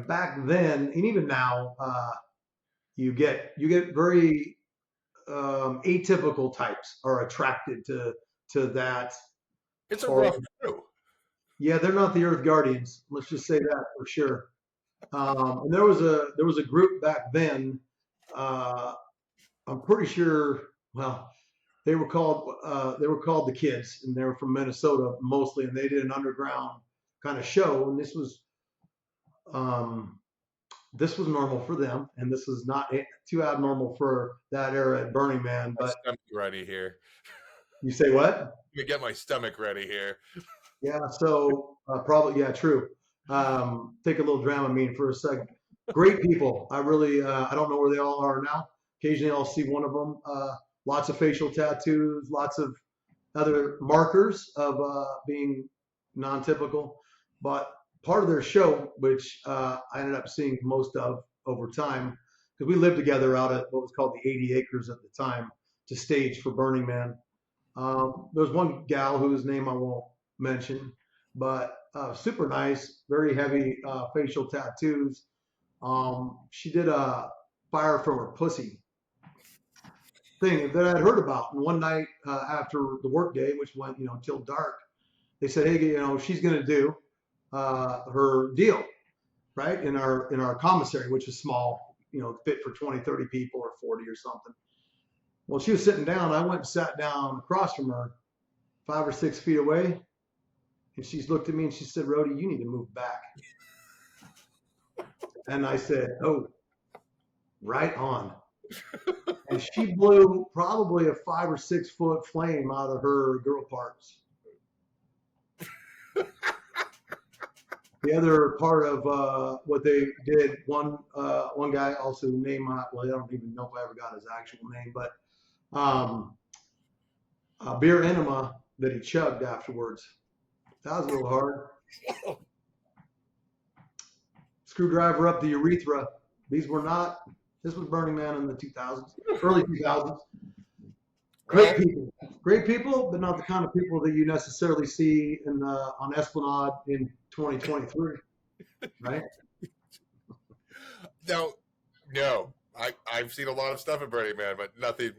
And back then, and even now, you get very atypical types are attracted to that. It's a rough crew. Yeah, they're not the Earth Guardians. Let's just say that for sure. And there was a group back then. I'm pretty sure. Well, they were called the Kids, and they were from Minnesota mostly, and they did an underground kind of show. And this was normal for them, and this is not too abnormal for that era at Burning Man. But stomach ready here. You say what? Let me get my stomach ready here. Yeah. So probably true. Take a little Dramamine for a second. Great people. I really I don't know where they all are now. Occasionally I'll see one of them. Lots of facial tattoos, lots of other markers of being non-typical. But part of their show, which I ended up seeing most of over time, because we lived together out at what was called the 80 Acres at the time to stage for Burning Man. There's one gal whose name I won't mention, but super nice, very heavy facial tattoos. She did a fire from her pussy thing that I'd heard about. And one night after the work day, which went till dark, they said, hey, she's going to do her deal right in our commissary, which is small, fit for 20, 30 people or 40 or something. Well, she was sitting down. I went and sat down across from her, 5 or 6 feet away. And she's looked at me and she said, Rody, you need to move back. And I said, oh, right on. And she blew probably a 5 or 6 foot flame out of her girl parts. The other part of what they did, one guy also named, well, I don't even know if I ever got his actual name, but a beer enema that he chugged afterwards. That was a little hard. Screwdriver up the urethra. This was Burning Man in the 2000s, early 2000s. Great people, but not the kind of people that you necessarily see on Esplanade in 2023, right? No, I've seen a lot of stuff at Burning Man, but nothing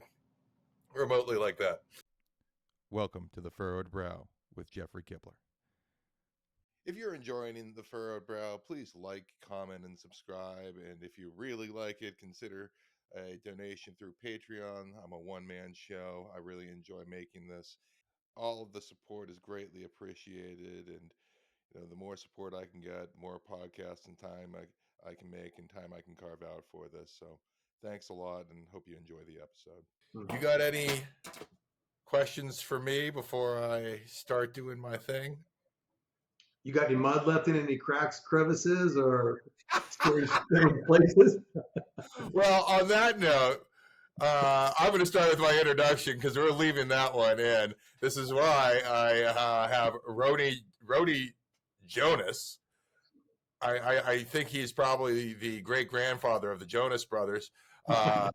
remotely like that. Welcome to The Furrowed Brow with Jeffrey Kipler. If you're enjoying The Furrowed Brow, please like, comment, and subscribe. And if you really like it, consider a donation through Patreon. I'm a one-man show. I really enjoy making this. All of the support is greatly appreciated, and the more support I can get, more podcasts and time I can make and time I can carve out for this. So thanks a lot, and hope you enjoy the episode. You got any questions for me before I start doing my thing? You got any mud left in any cracks, crevices, or strange places? Well, on that note, I'm going to start with my introduction because we're leaving that one in. This is why I have Rody Jonas. I think he's probably the great-grandfather of the Jonas Brothers. I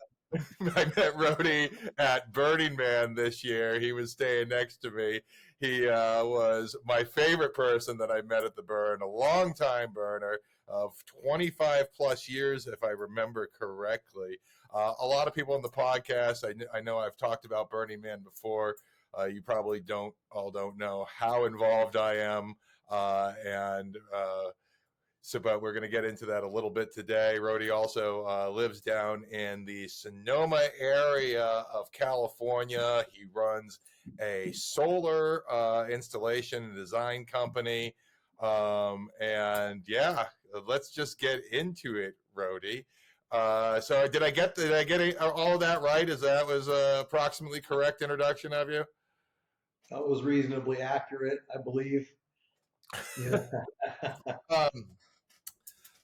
met Rody at Burning Man this year. He was staying next to me. He was my favorite person that I met at the burn, a long-time burner of 25 plus years, if I remember correctly. A lot of people on the podcast, I know I've talked about Burning Man before. You probably don't know how involved I am. But we're going to get into that a little bit today. Rody also lives down in the Sonoma area of California. He runs a solar installation and design company. And yeah, let's just get into it, Rody. So did I get all of that right? That was approximately correct introduction of you? That was reasonably accurate, I believe. Yeah.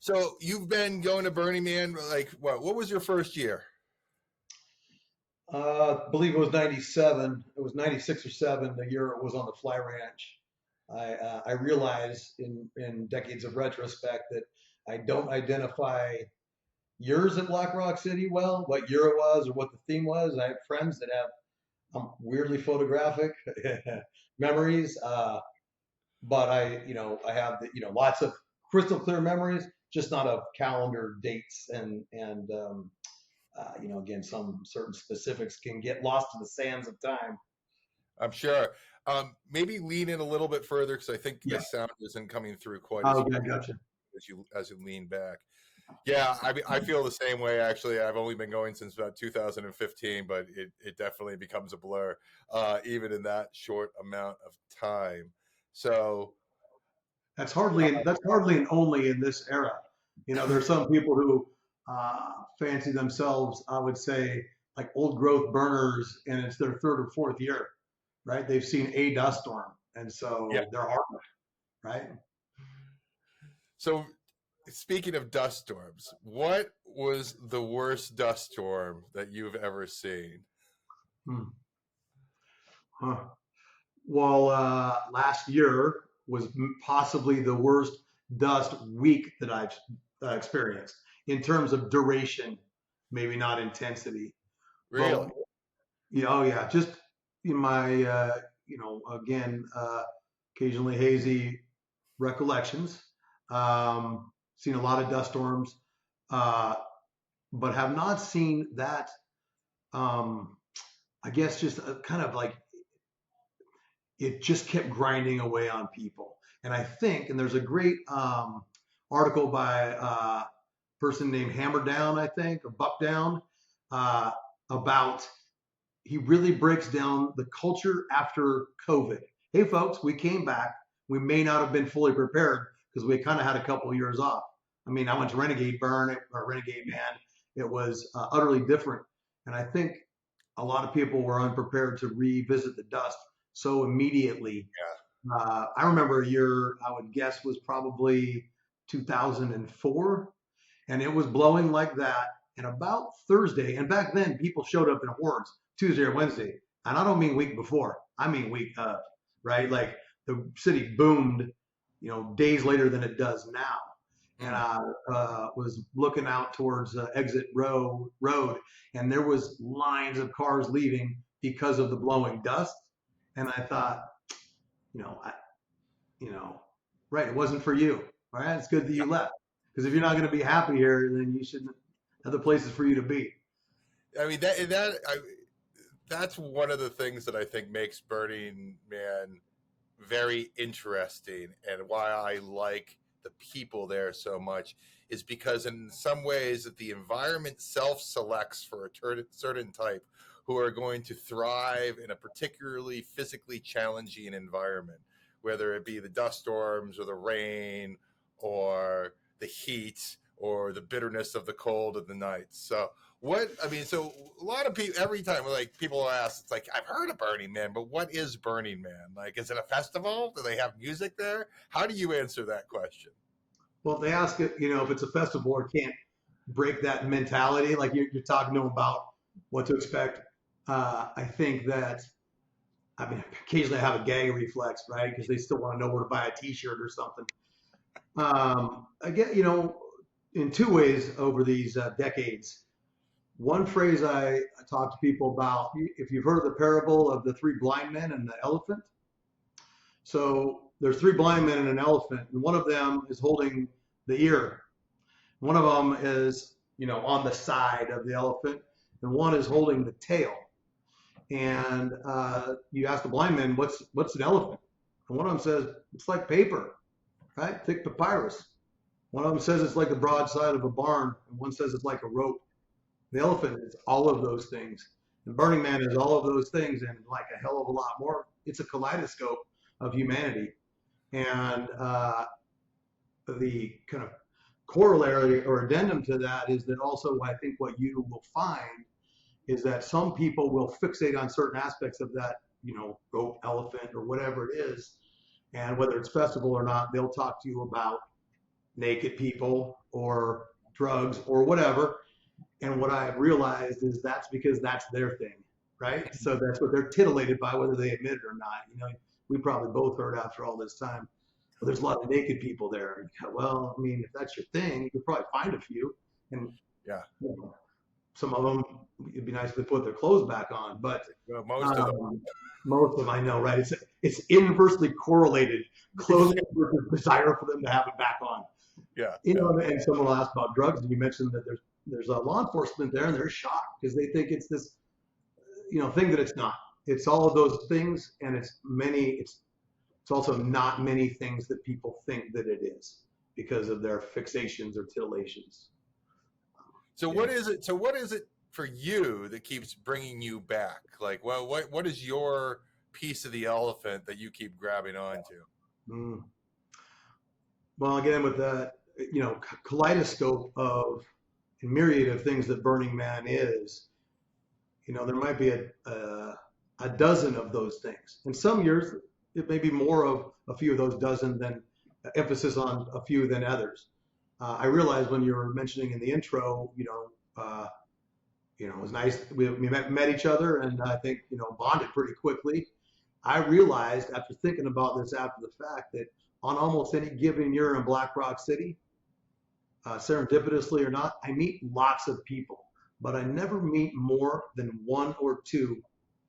So you've been going to Burning Man, like what was your first year? I believe it was 97. It was 96 or 7, the year it was on the Fly Ranch. I realized in decades of retrospect that I don't identify years at Black Rock City well, what year it was or what the theme was. I have friends that have weirdly photographic memories, but I have lots of crystal clear memories. just not of calendar dates and again, some certain specifics can get lost in the sands of time. I'm sure. Maybe lean in a little bit further because I think Yeah. the sound isn't coming through quite Oh, yeah, gotcha. as you lean back. Yeah, I feel the same way. Actually, I've only been going since about 2015, but it definitely becomes a blur, even in that short amount of time. So that's hardly and only in this era. There's some people who fancy themselves, I would say, like old growth burners, and it's their third or fourth year, right? They've seen a dust storm, and so yeah. they're hardened, right? So speaking of dust storms, what was the worst dust storm that you've ever seen? Huh. Well, last year was possibly the worst dust week that I've experienced in terms of duration, maybe not intensity. Really? But oh yeah, just in my again, occasionally hazy recollections. Seen a lot of dust storms, but have not seen that. I guess just kind of like it just kept grinding away on people. And I think, and there's a great article by a person named Hammer Down, I think, or Buck Down, about he really breaks down the culture after COVID. Hey, folks, we came back. We may not have been fully prepared because we kind of had a couple of years off. I mean, I went to Renegade Burn or Renegade Man. It was utterly different. And I think a lot of people were unprepared to revisit the dust so immediately. Yeah. I remember a year I would guess was probably 2004, and it was blowing like that. And about Thursday, and back then people showed up in hordes Tuesday or Wednesday. And I don't mean week before, I mean week of, right? Like the city boomed, days later than it does now. And I was looking out towards Exit Road, and there was lines of cars leaving because of the blowing dust. And I thought, right, it wasn't for you. All right, it's good that you left, because if you're not going to be happy here, then you shouldn't. Other places for you to be. I mean that's one of the things that I think makes Burning Man very interesting, and why I like the people there so much is because in some ways that the environment self-selects for a certain type who are going to thrive in a particularly physically challenging environment, whether it be the dust storms or the rain or the heat or the bitterness of the cold of the nights. So so a lot of people, every time like people ask, it's like, I've heard of Burning Man, but what is Burning Man? Like, is it a festival? Do they have music there? How do you answer that question? Well, if they ask it, if it's a festival or can't break that mentality, like you're talking to them about what to expect. I think that, occasionally I have a gag reflex, right? Because they still want to know where to buy a t-shirt or something. Again, in two ways over these decades. One phrase I talk to people about, if you've heard of the parable of the three blind men and the elephant. So there's three blind men and an elephant, and one of them is holding the ear. One of them is, on the side of the elephant, and one is holding the tail. And you ask the blind man, what's an elephant? And one of them says, it's like paper, right? Thick papyrus. One of them says it's like the broadside of a barn, and one says it's like a rope. The elephant is all of those things. And Burning Man is all of those things and like a hell of a lot more. It's a kaleidoscope of humanity. And the kind of corollary or addendum to that is that also I think what you will find is that some people will fixate on certain aspects of that, rope, elephant, or whatever it is. And whether it's festival or not, they'll talk to you about naked people or drugs or whatever. And what I've realized is that's because that's their thing, right? So that's what they're titillated by, whether they admit it or not. We probably both heard after all this time, well, there's a lot of naked people there. Well, if that's your thing, you could probably find a few. And yeah, some of them, it'd be nice if they put their clothes back on. But most of them, I know, right? It's inversely correlated. Clothing versus desire for them to have it back on. Yeah. You Yeah. know, and someone will ask about drugs, and you mentioned that there's a law enforcement there, and they're shocked because they think it's this, thing that it's not. It's all of those things, and it's also not many things that people think that it is because of their fixations or titillations. So Yeah. what is it? So what is it for you that keeps bringing you back? Like, well, what is your piece of the elephant that you keep grabbing onto? Mm. Well, again, with that, kaleidoscope of a myriad of things that Burning Man is, there might be a dozen of those things. In some years, it may be more of a few of those dozen than emphasis on a few than others. I realized when you were mentioning in the intro, it was nice. We met each other, and I think bonded pretty quickly. I realized after thinking about this after the fact that on almost any given year in Black Rock City, serendipitously or not, I meet lots of people, but I never meet more than one or two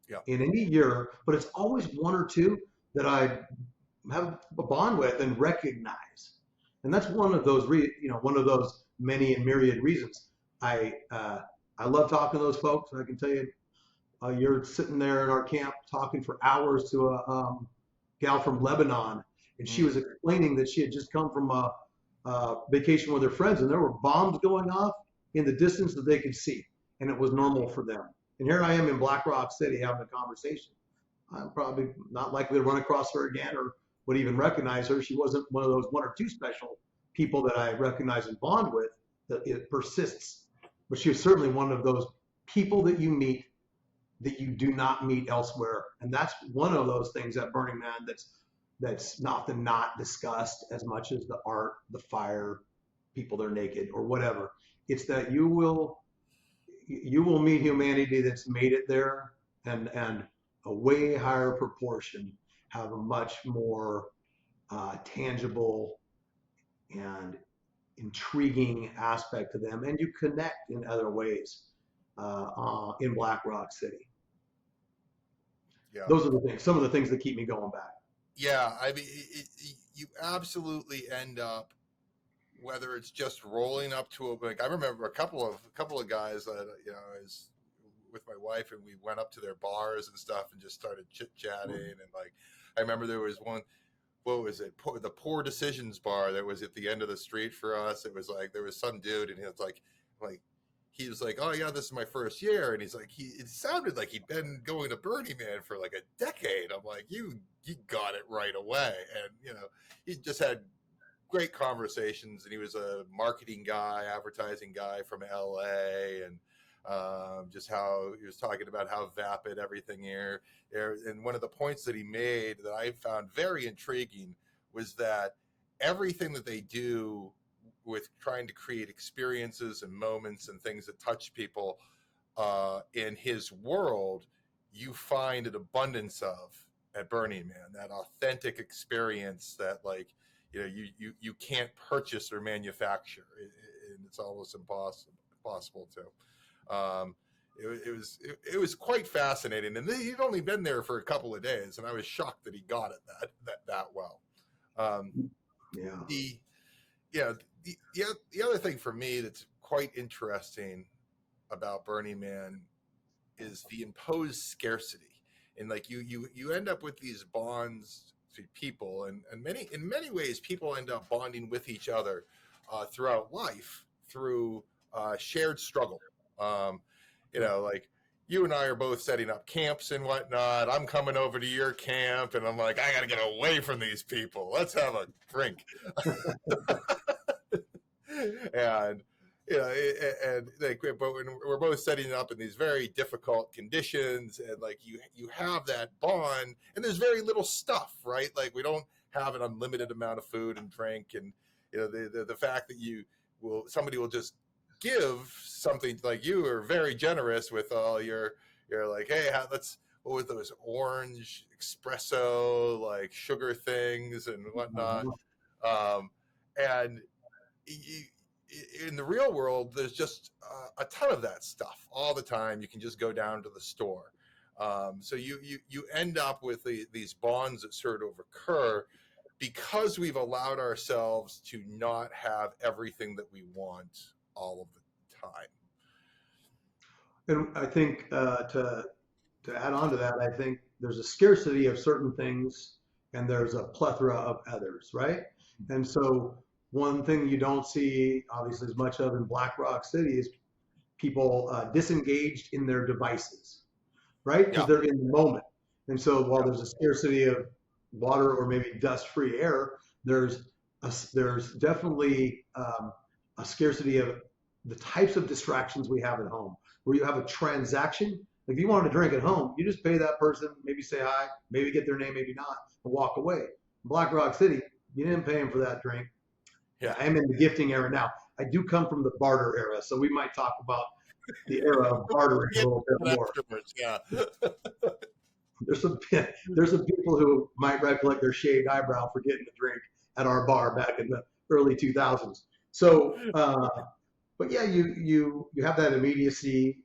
Yeah. in any year. But it's always one or two that I have a bond with and recognize, and that's one of those one of those many and myriad reasons. I love talking to those folks. I can tell you, you're sitting there in our camp talking for hours to a gal from Lebanon, and she was explaining that she had just come from a vacation with her friends, and there were bombs going off in the distance that they could see, and it was normal for them. And here I am in Black Rock City having a conversation. I'm probably not likely to run across her again or would even recognize her. She wasn't one of those one or two special people that I recognize and bond with, that it persists. But she was certainly one of those people that you meet that you do not meet elsewhere. And that's one of those things at Burning Man that's often not discussed as much as the art, the fire, people that are naked or whatever. It's that you will meet humanity that's made it there, and a way higher proportion have a much more tangible and intriguing aspect to them, and you connect in other ways in Black Rock City. Yeah. Those are the things, some of the things that keep me going back. Yeah. I mean, you absolutely end up, whether it's just rolling up to a, like, I remember a couple of guys that I was with my wife, and we went up to their bars and stuff and just started chit chatting. And like, I remember there was one, what was it? The Poor Decisions bar that was at the end of the street for us. It was like, there was some dude, and he was like, he was like, oh yeah, this is my first year. And he's like, it sounded like he'd been going to Burning Man for like a decade. I'm like, you got it right away. And, he just had great conversations, and he was a marketing guy, advertising guy from LA, and just how he was talking about how vapid everything here. And one of the points that he made that I found very intriguing was that everything that they do with trying to create experiences and moments and things that touch people in his world, you find an abundance of at Burning Man, that authentic experience that, like, you can't purchase or manufacture, and it's almost impossible to. It was quite fascinating, and he'd only been there for a couple of days, and I was shocked that he got it that well. Yeah. The other thing for me that's quite interesting about Burning Man is the imposed scarcity, and like you end up with these bonds to people, and in many ways people end up bonding with each other throughout life through shared struggle. Like, you and I are both setting up camps and whatnot. I'm coming over to your camp, and I'm like, I gotta get away from these people. Let's have a drink. And but when we're both setting up in these very difficult conditions, and like you have that bond, and there's very little stuff, right? Like, we don't have an unlimited amount of food and drink, and the fact that somebody will just give something, like, you are very generous with all you're like, hey, what with those orange espresso, like, sugar things and whatnot. And in the real world, there's just a ton of that stuff all the time. You can just go down to the store. So you end up with these bonds that sort of occur because we've allowed ourselves to not have everything that we want all of the time. And I think to add on to that, I think there's a scarcity of certain things and there's a plethora of others, right? And so one thing you don't see obviously as much of in Black Rock City is people disengaged in their devices, right? Because Yeah. they're in the moment. And so while Yeah. there's a scarcity of water or maybe dust-free air, there's there's definitely a scarcity of the types of distractions we have at home, where you have a transaction. If you wanted to drink at home, you just pay that person, maybe say hi, maybe get their name, maybe not, and walk away. In Black Rock City, you didn't pay him for that drink. Yeah. I am in the gifting era now. I do come from the barter era, so we might talk about the era of bartering a little bit more. Yeah. There's some people who might recollect their shaved eyebrow for getting a drink at our bar back in the early 2000s. So, but yeah, you have that immediacy,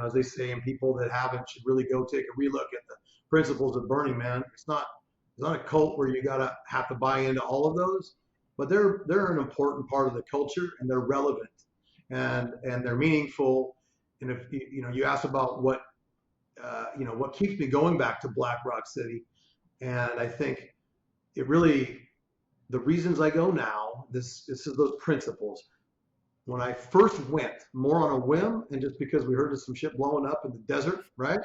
as they say, and people that haven't should really go take a relook at the principles of Burning Man. It's not a cult where you have to buy into all of those, but they're an important part of the culture and they're relevant and they're meaningful. And if you asked about what keeps me going back to Black Rock City, and I think it really the reasons I go now. This is those principles. When I first went, more on a whim and just because we heard of some shit blowing up in the desert, right?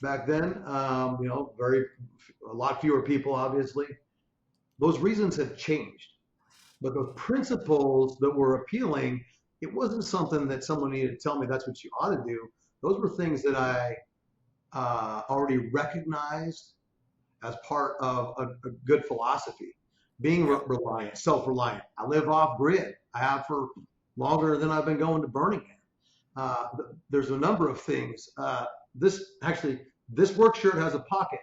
Back then, a lot fewer people, obviously. Those reasons have changed, but the principles that were appealing, it wasn't something that someone needed to tell me that's what you ought to do. Those were things that I already recognized as part of a good philosophy. Being reliant, self-reliant. I live off grid. I have for longer than I've been going to Burning Man. There's a number of things. This work shirt has a pocket.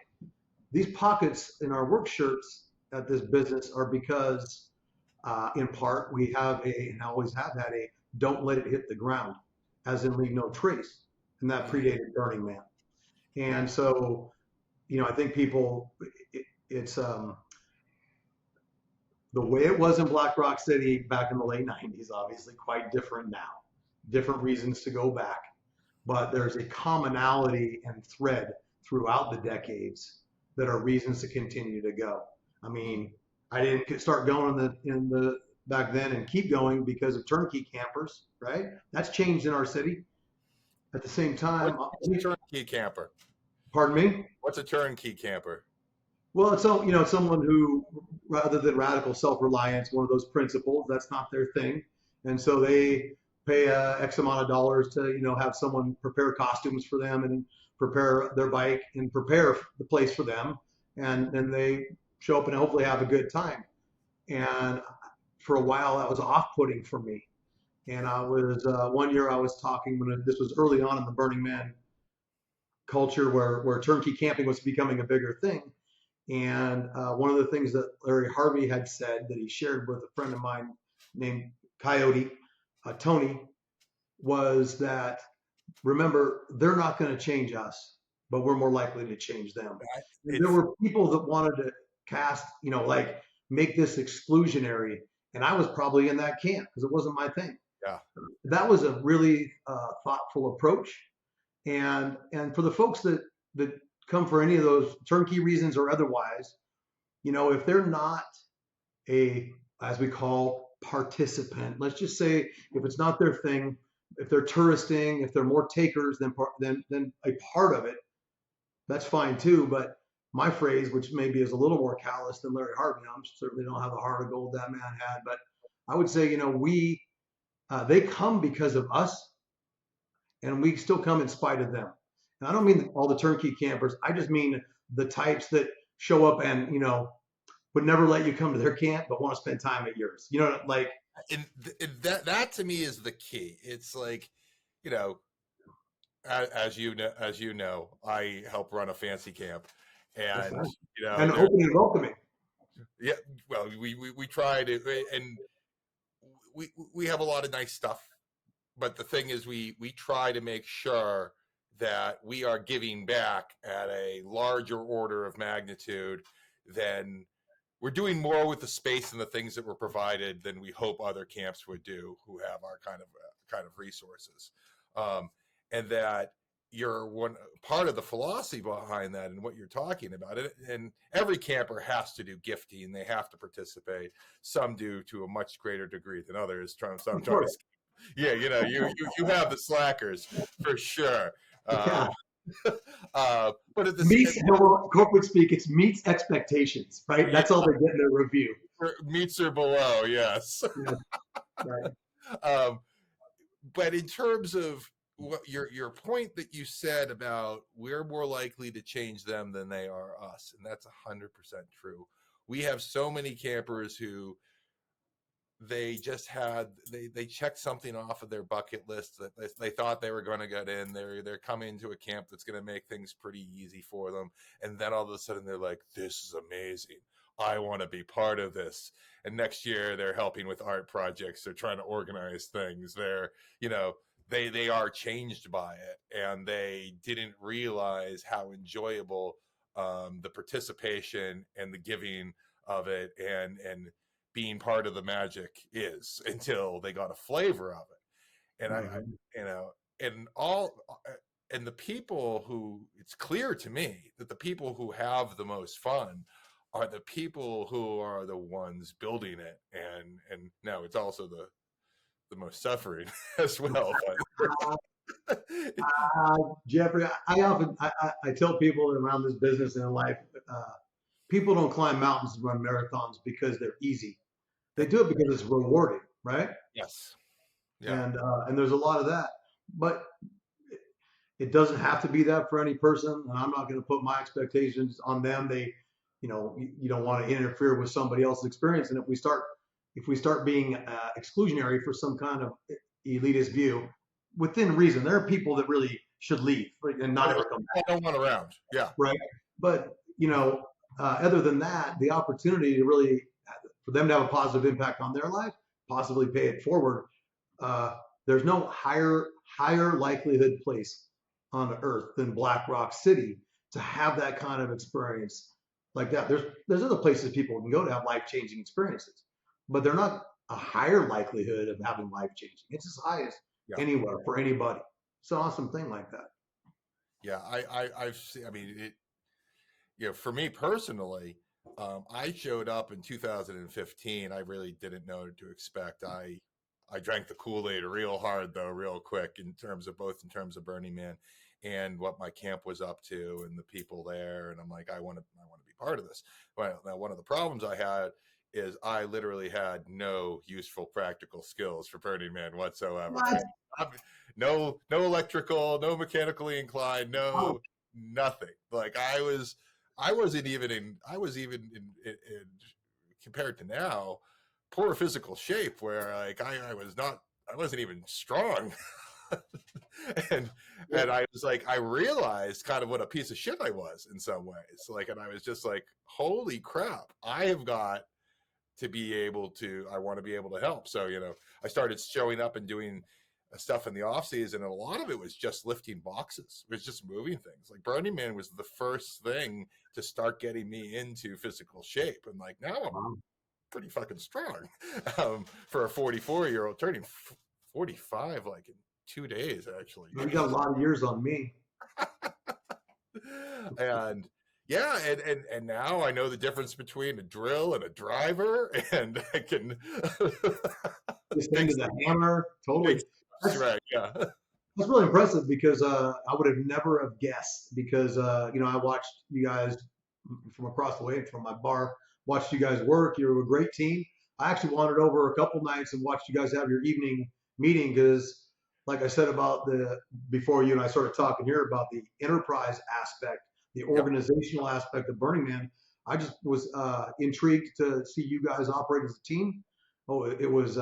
These pockets in our work shirts at this business are because, in part, we have and always have had a "don't let it hit the ground," as in leave no trace, and that predated Burning Man. And so, I think people, it's the way it was in Black Rock City back in the late 90s, obviously quite different now. Different reasons to go back. But there's a commonality and thread throughout the decades that are reasons to continue to go. I mean, I didn't start going in the back then and keep going because of turnkey campers, right? That's changed in our city. At the same time, what's a turnkey camper? Pardon me? What's a turnkey camper? Well, it's someone who, rather than radical self-reliance, one of those principles, that's not their thing, and so they pay X amount of dollars to have someone prepare costumes for them and prepare their bike and prepare the place for them, and they show up and hopefully have a good time. And for a while, that was off-putting for me. And I was one year I was talking when this was early on in the Burning Man culture where turnkey camping was becoming a bigger thing. And one of the things that Larry Harvey had said that he shared with a friend of mine named Coyote, Tony, was that, remember, they're not going to change us, but we're more likely to change them. There were people that wanted to cast, like make this exclusionary. And I was probably in that camp because it wasn't my thing. Yeah. That was a really thoughtful approach. And for the folks that come for any of those turnkey reasons or otherwise, if they're not as we call, participant, let's just say if it's not their thing, if they're touristing, if they're more takers than a part of it, that's fine too. But my phrase, which maybe is a little more callous than Larry Harvey, I certainly don't have the heart of gold that man had, but I would say, they come because of us, and we still come in spite of them. And I don't mean all the turnkey campers. I just mean the types that show up and, would never let you come to their camp, but want to spend time at yours. Like. And that to me is the key. It's like, as you know, I help run a fancy camp, and and open and welcoming. Yeah, well, we try to, and we have a lot of nice stuff, but the thing is, we try to make sure that we are giving back at a larger order of magnitude than we're doing more with the space and the things that were provided than we hope other camps would do who have our kind of resources. And that you're one part of the philosophy behind that and what you're talking about. And every camper has to do gifting. They have to participate. Some do to a much greater degree than others. Yeah, you have the slackers for sure. Yeah. But at the Meets, corporate speak, it's meets expectations, right? That's all they get in their review. Meets or below, yes. Yeah. Right. But in terms of what your point that you said about we're more likely to change them than they are us, and that's 100% true. We have so many campers who they just had they checked something off of their bucket list that they thought they were going to get in. They're coming to a camp that's going to make things pretty easy for them, and then all of a sudden they're like, this is amazing, I want to be part of this. And next year they're helping with art projects, they're trying to organize things, they're they are changed by it, and they didn't realize how enjoyable the participation and the giving of it and being part of the magic is until they got a flavor of it. And and the people who, it's clear to me that the people who have the most fun are the people who are the ones building it. And now it's also the most suffering as well. Jeffrey, I tell people around this business and in life, people don't climb mountains and run marathons because they're easy. They do it because it's rewarding, right? Yes. Yeah. And there's a lot of that, but it doesn't have to be that for any person. And I'm not going to put my expectations on them. You don't want to interfere with somebody else's experience. And if we start being exclusionary for some kind of elitist view, within reason, there are people that really should leave and not ever come back. I don't want around. Yeah. Right. But other than that, the opportunity to really for them to have a positive impact on their life, possibly pay it forward. There's no higher likelihood place on earth than Black Rock City to have that kind of experience like that. There's other places people can go to have life-changing experiences, but they're not a higher likelihood of having life-changing. It's as high as anywhere for anybody. It's an awesome thing like that. Yeah, I've seen. I mean, for me personally, I showed up in 2015. I really didn't know what to expect. I drank the Kool-Aid real hard, though, real quick, in terms of Burning Man and what my camp was up to and the people there. And I'm like, I want to be part of this. Well, now one of the problems I had is I literally had no useful practical skills for Burning Man whatsoever. What? No electrical, no mechanically inclined, nothing. Like I wasn't even in compared to now, poor physical shape where like I wasn't even strong. and I was like, I realized kind of what a piece of shit I was in some ways. Like, and I was just like, holy crap, I have got to be able to, I want to be able to help. So, I started showing up and doing stuff in the off season, and a lot of it was just lifting boxes. It was just moving things. Like Burning Man was the first thing to start getting me into physical shape. And like now I'm pretty fucking strong for a 44-year-old, turning 45 like in 2 days actually. You got a lot of years on me. And yeah, and now I know the difference between a drill and a driver, and I can just into the hammer. Totally. That's right. Yeah. That's really impressive because I would have never have guessed because I watched you guys from across the way from my bar, watched you guys work. You're a great team. I actually wandered over a couple nights and watched you guys have your evening meeting because, like I said before you and I started talking here about the enterprise aspect, the organizational aspect of Burning Man. I just was intrigued to see you guys operate as a team. It was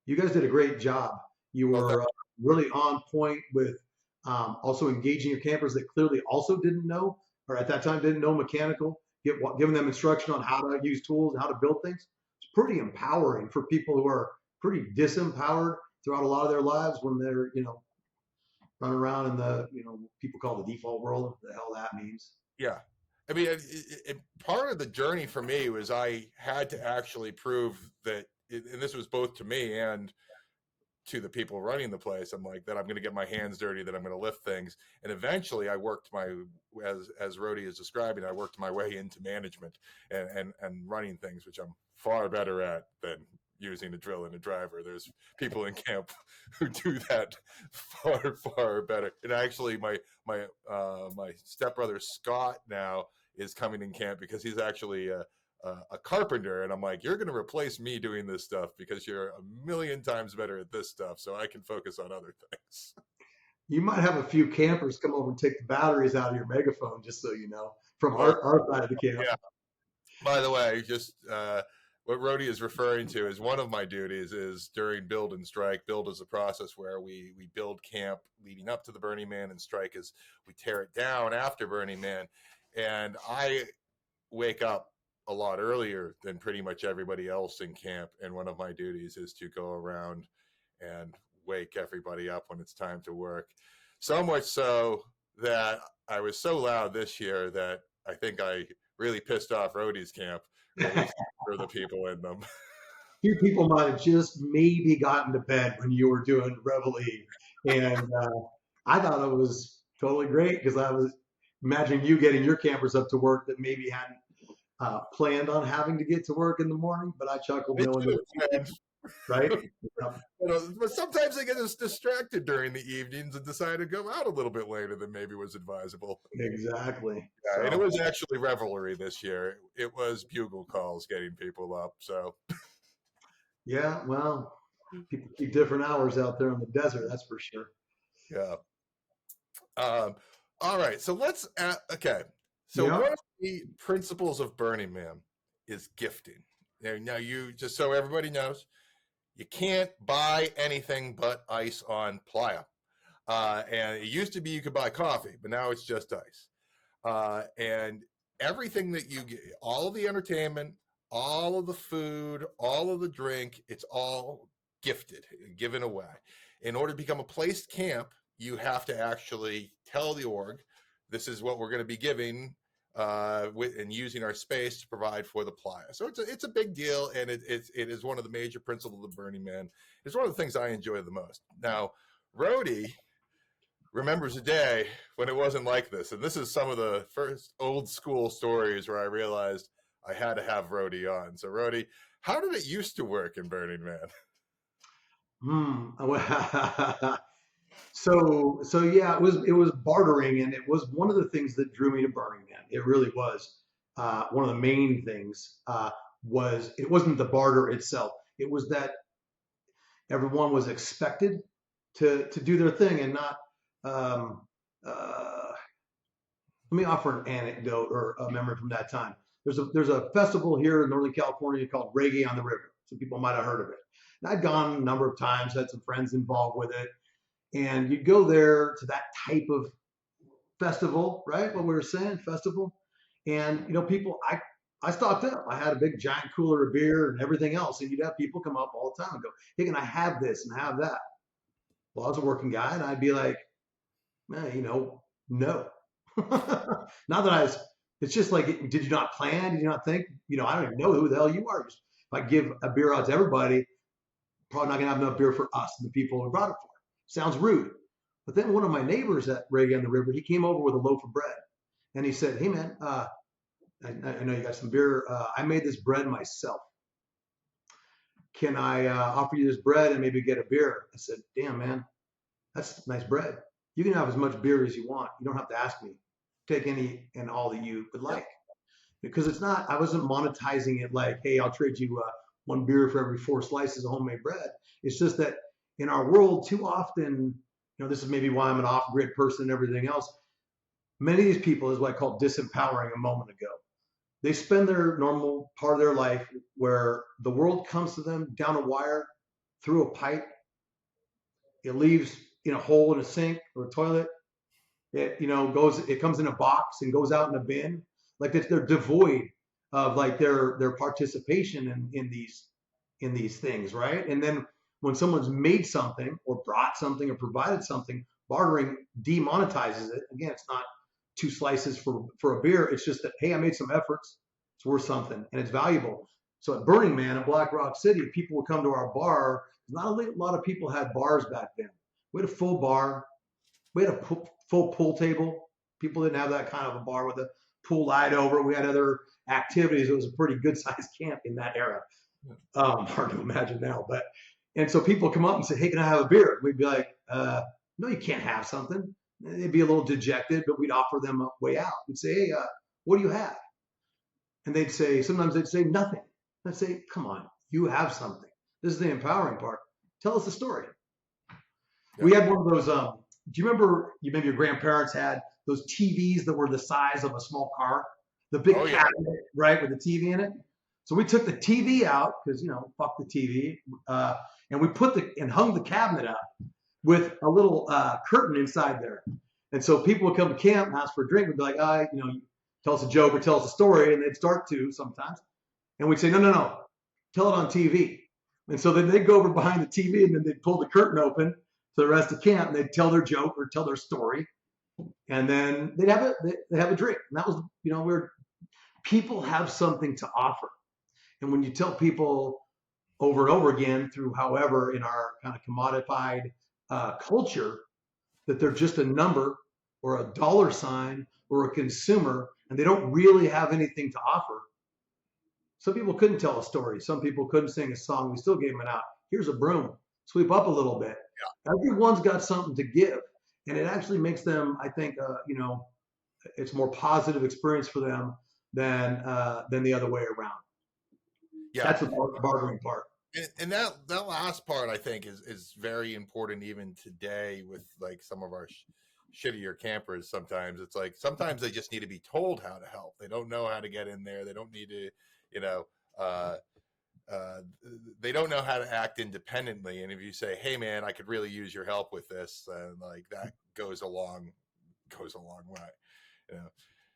you guys did a great job. You were really on point with also engaging your campers that clearly also didn't know, or at that time didn't know mechanical, giving them instruction on how to use tools and how to build things. It's pretty empowering for people who are pretty disempowered throughout a lot of their lives when they're, running around in the, people call the default world, what the hell that means. Yeah. I mean, part of the journey for me was I had to actually prove that, and this was both to me and to the people running the place. I'm like, that I'm going to get my hands dirty, that I'm going to lift things. And eventually I worked as Rody is describing, I worked my way into management and running things, which I'm far better at than using a drill and a driver. There's people in camp who do that far better. And actually my stepbrother Scott now is coming in camp because he's actually a carpenter, and I'm like, you're going to replace me doing this stuff because you're a million times better at this stuff, so I can focus on other things. You might have a few campers come over and take the batteries out of your megaphone, just so you know, from Well, our side of the camp. yeah. By the way, just what Rody is referring to is one of my duties is during build and strike. Build is a process where we build camp leading up to the Burning Man, and strike is we tear it down after Burning Man. And I wake up a lot earlier than pretty much everybody else in camp, and one of my duties is to go around and wake everybody up when it's time to work. So much so that I was so loud this year that I think I really pissed off Rody's camp, at least for the people in them. Few people might have just maybe gotten to bed when you were doing Reveille, and I thought it was totally great because I was imagining you getting your campers up to work that maybe hadn't planned on having to get to work in the morning, but I chuckled knowing that, right? But sometimes they get us distracted during the evenings and decide to go out a little bit later than maybe was advisable. Exactly. Yeah, So, and it was actually revelry this year. It was bugle calls getting people up. So yeah, well, people keep different hours out there in the desert, that's for sure. yeah. All right. So let's. Okay. So Yeah. one of the principles of Burning Man is gifting. Now, you just so everybody knows, you can't buy anything but ice on Playa. And it used to be you could buy coffee, but now it's just ice. And everything that you get, all of the entertainment, all of the food, all of the drink, it's all gifted, given away. In order to become a placed camp, you have to actually tell the org, this is what we're going to be giving and using our space to provide for the playa. So it's a big deal, and it is one of the major principles of Burning Man. It's one of the things I enjoy the most. Now, Rody remembers a day when it wasn't like this, and this is some of the first old school stories where I realized I had to have Rody on. So, Rody, how did it used to work in Burning Man? So yeah, it was bartering, and it was one of the things that drew me to Burning Man. It really was. One of the main things was it wasn't the barter itself. It was that everyone was expected to do their thing and not. Um, Let me offer an anecdote or a memory from that time. There's a festival here in Northern California called Rody on the River. Some people might have heard of it. And I'd gone a number of times, had some friends involved with it. And you'd go there to that type of festival, right? What we were saying, festival. And, people, I stocked up. I had a big giant cooler of beer and everything else. And you'd have people come up all the time and go, hey, can I have this and have that? Well, I was a working guy, and I'd be like, man, no. Not that it's just like, did you not plan? Did you not think? I don't even know who the hell you are. If I give a beer out to everybody, probably not going to have enough beer for us and the people who brought it for. Sounds rude. But then one of my neighbors at Rody on the River, he came over with a loaf of bread. And he said, hey, man, I know you got some beer. I made this bread myself. Can I offer you this bread and maybe get a beer? I said, damn, man, that's nice bread. You can have as much beer as you want. You don't have to ask me. Take any and all that you would like. Because I wasn't monetizing it like, hey, I'll trade you one beer for every 4 slices of homemade bread. It's just that in our world, too often, this is maybe why I'm an off-grid person and everything else. Many of these people is what I call disempowering a moment ago. They spend their normal part of their life where the world comes to them down a wire, through a pipe. It leaves in a hole in a sink or a toilet. It comes in a box and goes out in a bin. Like they're devoid of like their participation in these things, right? And then when someone's made something or brought something or provided something, bartering demonetizes it. Again, it's not 2 slices for a beer. It's just that, hey, I made some efforts. It's worth something and it's valuable. So at Burning Man in Black Rock City, people would come to our bar. Not a lot of people had bars back then. We had a full bar. We had a full pool table. People didn't have that kind of a bar with a pool light over. We had other activities. It was a pretty good sized camp in that era. Hard to imagine now, and so people come up and say, "Hey, can I have a beer?" We'd be like, "No, you can't have something." They'd be a little dejected, but we'd offer them a way out. We'd say, "Hey, what do you have?" And sometimes they'd say nothing. I'd say, "Come on, you have something. This is the empowering part. Tell us the story." Yeah. We had one of those. Do you remember? Maybe your grandparents had those TVs that were the size of a small car, the big cabinet, right, with the TV in it. So we took the TV out because fuck the TV, and we hung the cabinet up with a little curtain inside there. And so people would come to camp and ask for a drink. We'd be like, tell us a joke or tell us a story, and they'd start to sometimes, and we'd say, no, tell it on TV. And so then they'd go over behind the TV, and then they'd pull the curtain open to the rest of camp, and they'd tell their joke or tell their story, and then they'd have a drink. And that was where people have something to offer. And when you tell people over and over again through however in our kind of commodified culture that they're just a number or a dollar sign or a consumer and they don't really have anything to offer. Some people couldn't tell a story. Some people couldn't sing a song. We still gave them an out. Here's a broom. Sweep up a little bit. Yeah. Everyone's got something to give. And it actually makes them, I think, it's a more positive experience for them than the other way around. Yeah, that's the bartering part. And that last part, I think, is very important even today with like some of our shittier campers. Sometimes it's like sometimes they just need to be told how to help. They don't know how to get in there. They don't need to, they don't know how to act independently. And if you say, "Hey, man, I could really use your help with this," like that goes a long way.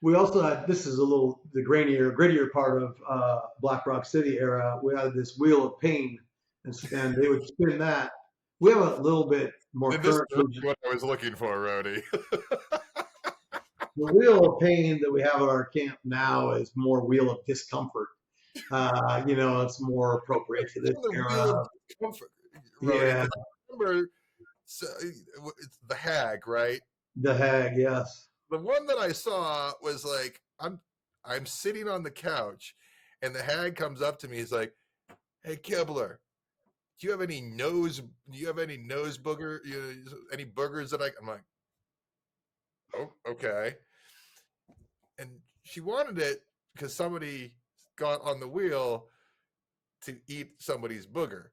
We also had, this is the grittier part of Black Rock City era. We had this wheel of pain, and they would spin that. We have a little bit more current. This is what I was looking for, Rody. The wheel of pain that we have at our camp now is more wheel of discomfort. It's more appropriate to this era. Yeah. I remember, it's the hag, right? The hag, yes. The one that I saw was like, I'm sitting on the couch and the hag comes up to me. He's like, "Hey, Kibler, do you have any nose booger, any boogers that I'm like, "Oh, okay." And she wanted it because somebody got on the wheel to eat somebody's booger.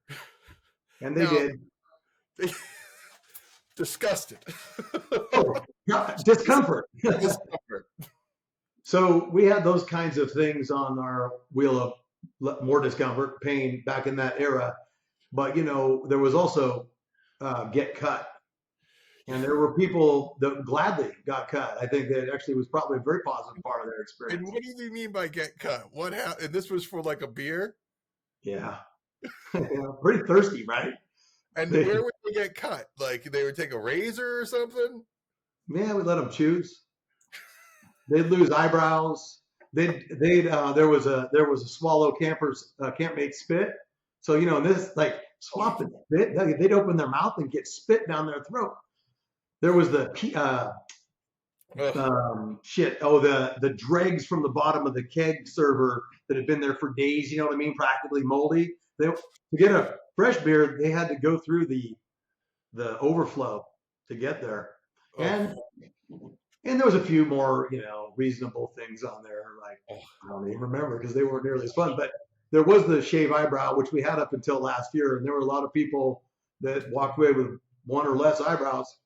And they did. Disgusted. Discomfort. So we had those kinds of things on our wheel of more discomfort, pain back in that era. But, there was also get cut. And there were people that gladly got cut. I think that actually was probably a very positive part of their experience. And what do you mean by get cut? What happened? And this was for like a beer? Yeah. Pretty thirsty, right? And where would they get cut? Like they would take a razor or something? Yeah, we let them choose. They'd lose eyebrows. There was a swallow campmate spit. So this like swap and spit. They'd open their mouth and get spit down their throat. There was the the dregs from the bottom of the keg server that had been there for days. You know what I mean? Practically moldy. To get a fresh beer, they had to go through the overflow to get there. And there was a few more, reasonable things on there. Like I don't even remember because they weren't nearly as fun. But there was the shave eyebrow, which we had up until last year, and there were a lot of people that walked away with one or less eyebrows.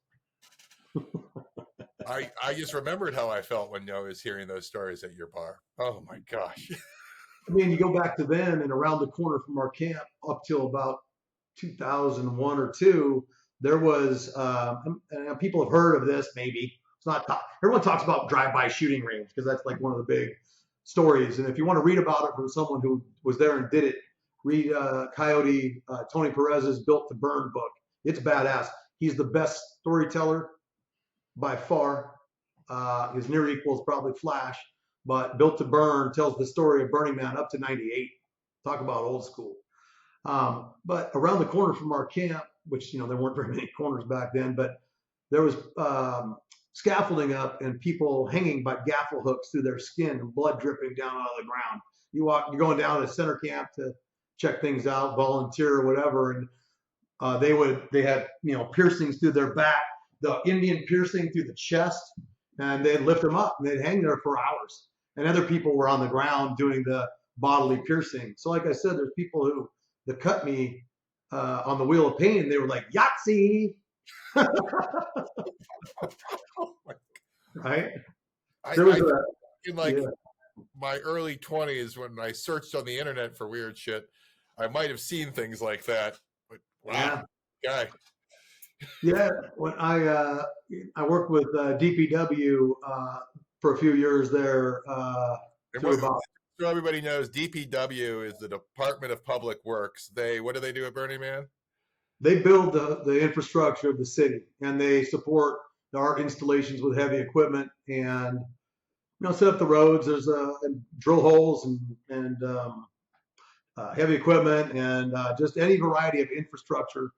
I just remembered how I felt when I was hearing those stories at your bar. Oh my gosh. I mean, you go back to then and around the corner from our camp up till about 2001 or 2, there was, and people have heard of this maybe. It's not, everyone talks about drive-by shooting range because that's like one of the big stories. And if you want to read about it from someone who was there and did it, read Coyote, Tony Perez's Built to Burn book. It's badass. He's the best storyteller by far. His near equal is probably Flash, but Built to Burn tells the story of Burning Man up to '98. Talk about old school. But around the corner from our camp, which there weren't very many corners back then, but there was scaffolding up and people hanging by gaffle hooks through their skin and blood dripping down out of the ground. You're going down to center camp to check things out, volunteer or whatever, and they had piercings through their back, the Indian piercing through the chest, and they'd lift them up and they'd hang there for hours. And other people were on the ground doing the bodily piercing. So like I said, there's people who that cut me on the wheel of pain. They were like, Yahtzee. Right? In my early 20s, when I searched on the internet for weird shit, I might have seen things like that. But wow, guy. Yeah, when I worked with DPW for a few years there. So everybody knows, DPW is the Department of Public Works. What do they do at Burning Man? They build the infrastructure of the city, and they support our installations with heavy equipment and set up the roads. There's and drill holes and heavy equipment and just any variety of infrastructure.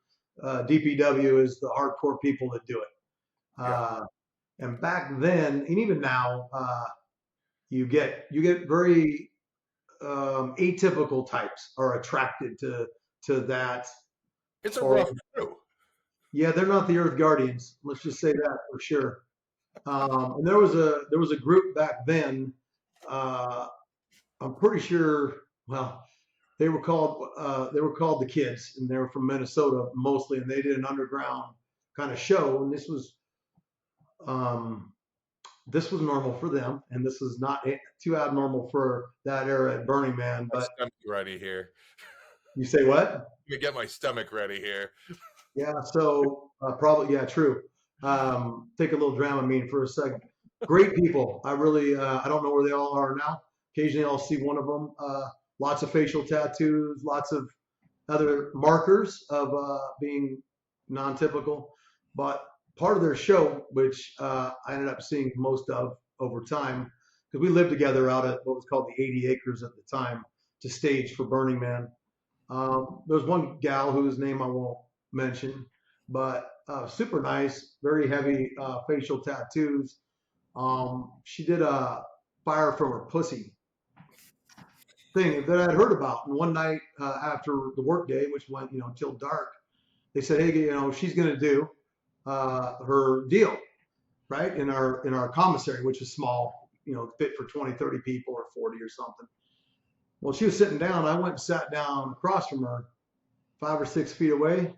DPW is the hardcore people that do it. And back then, and even now, you get very atypical types are attracted to that. It's a rough crew. Yeah, they're not the Earth Guardians. Let's just say that for sure. And there was a group back then. I'm pretty sure. Well, they were called the Kids, and they were from Minnesota mostly, and they did an underground kind of show. And this was normal for them, and this is not too abnormal for that era at Burning Man. But stomach ready here. You say what? Let me get my stomach ready here. Yeah. So probably true. Take a little Dramamine for a second. Great people. I really I don't know where they all are now. Occasionally I'll see one of them. Lots of facial tattoos, lots of other markers of being non-typical. But part of their show, which I ended up seeing most of over time, because we lived together out at what was called the 80 acres at the time to stage for Burning Man. There's one gal whose name I won't mention, but super nice, very heavy facial tattoos. She did a fire from her pussy thing that I'd heard about. And one night after the workday, which went till dark, they said, hey, she's going to do her deal right in our commissary, which is small, fit for 20, 30 people or 40 or something. Well, she was sitting down. I went and sat down across from her, 5 or 6 feet away.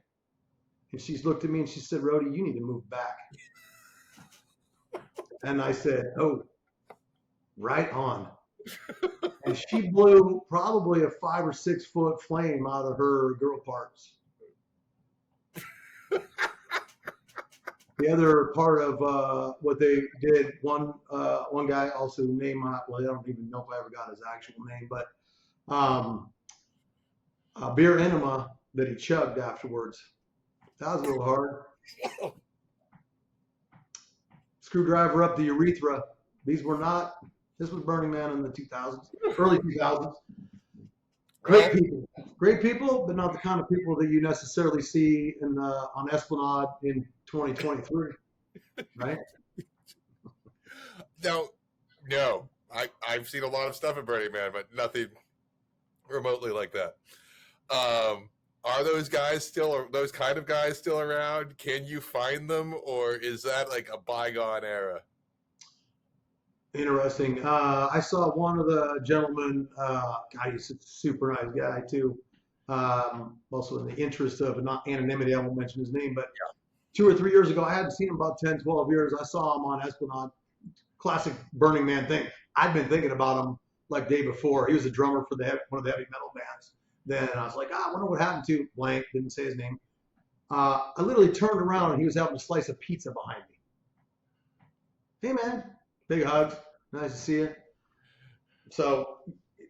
And she's looked at me and she said, Rody, you need to move back. And I said, oh, right on. And she blew probably a 5 or 6 foot flame out of her girl parts. The other part of what they did, one guy also named, I don't even know if I ever got his actual name, but a beer enema that he chugged afterwards. That was a little hard. Screwdriver up the urethra. This was Burning Man in the 2000s, early 2000s. Great people, but not the kind of people that you necessarily see on Esplanade in 2023, right? No. I've seen a lot of stuff at Burning Man, but nothing remotely like that. Are those kind of guys still around? Can you find them, or is that like a bygone era? Interesting. I saw one of the gentlemen, he's a super nice guy too. Also in the interest of not anonymity, I won't mention his name, but 2 or 3 years ago, I hadn't seen him about 10, 12 years. I saw him on Esplanade, classic Burning Man thing. I'd been thinking about him like day before. He was a drummer for one of the heavy metal bands. Then I was like, I wonder what happened to blank, didn't say his name. I literally turned around and he was having a slice of pizza behind me. Hey man, big hugs, nice to see you. So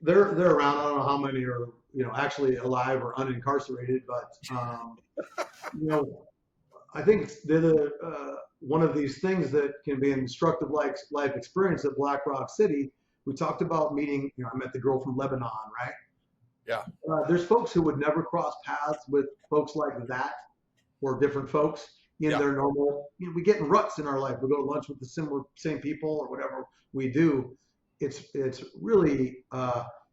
they're around. I don't know how many are actually alive or unincarcerated, but I think they're one of these things that can be an instructive life experience at Black Rock City. We talked about meeting, I met the girl from Lebanon, right? Yeah. There's folks who would never cross paths with folks like that or different folks in their normal, we get in ruts in our life. We go to lunch with the same people or whatever we do. It's really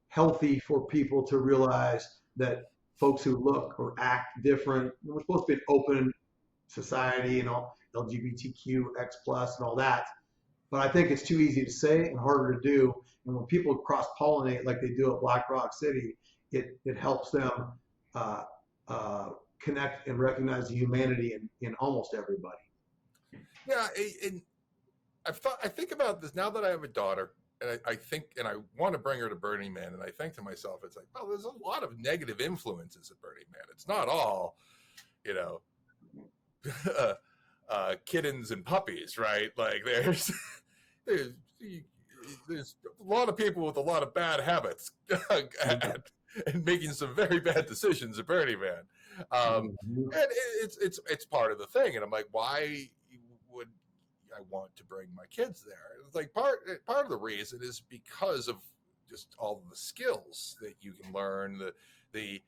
healthy for people to realize that folks who look or act different, we're supposed to be an open society, LGBTQ, X plus and all that. But I think it's too easy to say and harder to do. And when people cross pollinate like they do at Black Rock City, it helps them connect and recognize the humanity in almost everybody. Yeah, and I think about this now that I have a daughter, and I think, and I want to bring her to Burning Man, and I think to myself, it's like, well, there's a lot of negative influences at Burning Man. It's not all, kittens and puppies, right? Like there's a lot of people with a lot of bad habits and making some very bad decisions at Burning Man. And it's part of the thing. And I'm like, why would I want to bring my kids there? It's like part of the reason is because of just all of the skills that you can learn, the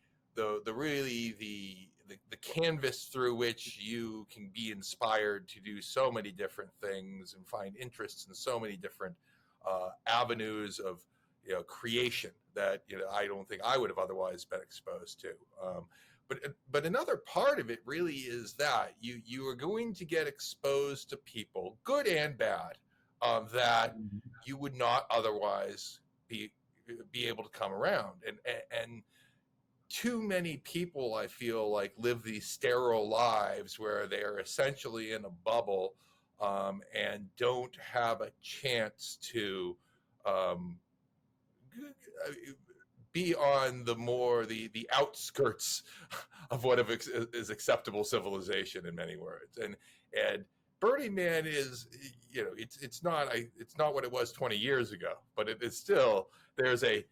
canvas through which you can be inspired to do so many different things and find interests in so many different avenues of creation that I don't think I would have otherwise been exposed to. But another part of it really is that you are going to get exposed to people, good and bad, that you would not otherwise be able to come around. And too many people, I feel like, live these sterile lives where they are essentially in a bubble and don't have a chance to be on the outskirts of what is acceptable civilization in many words. And Burning Man is, it's not what it was 20 years ago, but it is still, there's a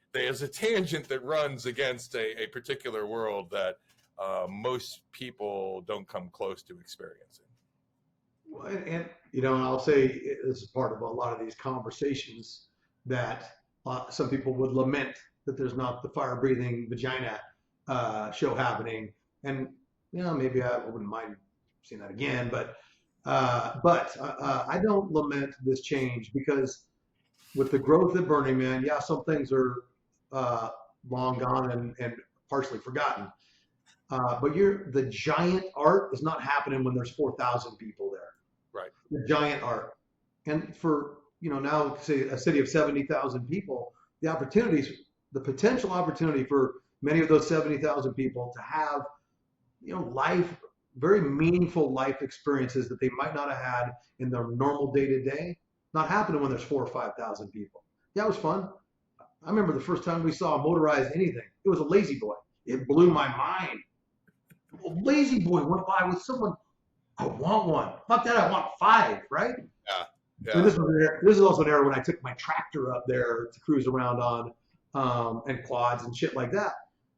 tangent that runs against a particular world that most people don't come close to experiencing. Well, and I'll say this is part of a lot of these conversations that some people would lament that there's not the fire-breathing vagina show happening, and maybe I wouldn't mind seeing that again, but I don't lament this change because with the growth at Burning Man, some things are long gone and partially forgotten, but the giant art is not happening when there's 4,000 people there. Right. The giant art, and for now, say a city of 70,000 people, the potential opportunity for many of those 70,000 people to have, very meaningful life experiences that they might not have had in their normal day-to-day, not happening when there's 4,000 or 5,000 people. Yeah, it was fun. I remember the first time we saw a motorized anything. It was a Lazy Boy. It blew my mind. A Lazy Boy went by with someone. I want one. Fuck that, I want 5, right? Yeah. Yeah. This is also an era when I took my tractor up there to cruise around on, and quads and shit like that.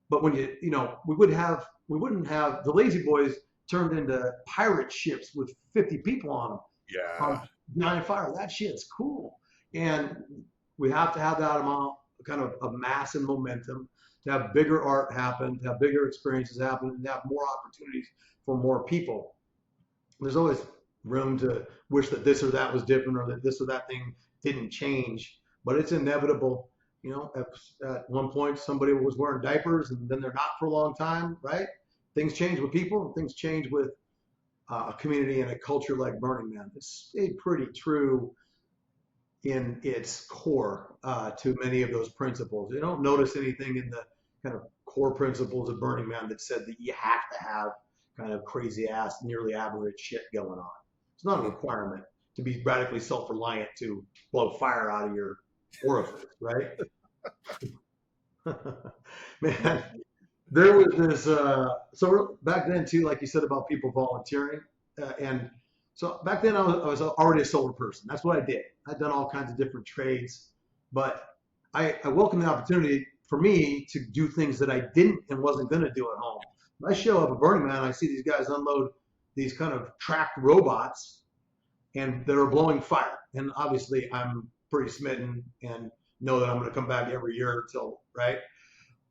But when we wouldn't have the Lazy Boys turned into pirate ships with 50 people on them. Yeah. Giant fire. That shit's cool. And we have to have that amount kind of mass and momentum to have bigger art happen, to have bigger experiences happen, and to have more opportunities for more people. There's always room to wish that this or that was different or that this or that thing didn't change, but it's inevitable. At one point somebody was wearing diapers and then they're not for a long time, right? Things change with people and things change with a community and a culture like Burning Man. It's stayed pretty true in its core to many of those principles. You don't notice anything in the kind of core principles of Burning Man that said that you have to have kind of crazy ass, nearly aberrant shit going on. It's not a requirement to be radically self-reliant to blow fire out of your orifice, right? Man, there was this, so back then too, like you said about people volunteering, and so back then I was already a solar person. That's what I did. I'd done all kinds of different trades, but I welcomed the opportunity for me to do things that I didn't and wasn't going to do at home. When I show up at Burning Man, I see these guys unload these kind of tracked robots, and they were blowing fire. And obviously, I'm pretty smitten and know that I'm going to come back every year until right.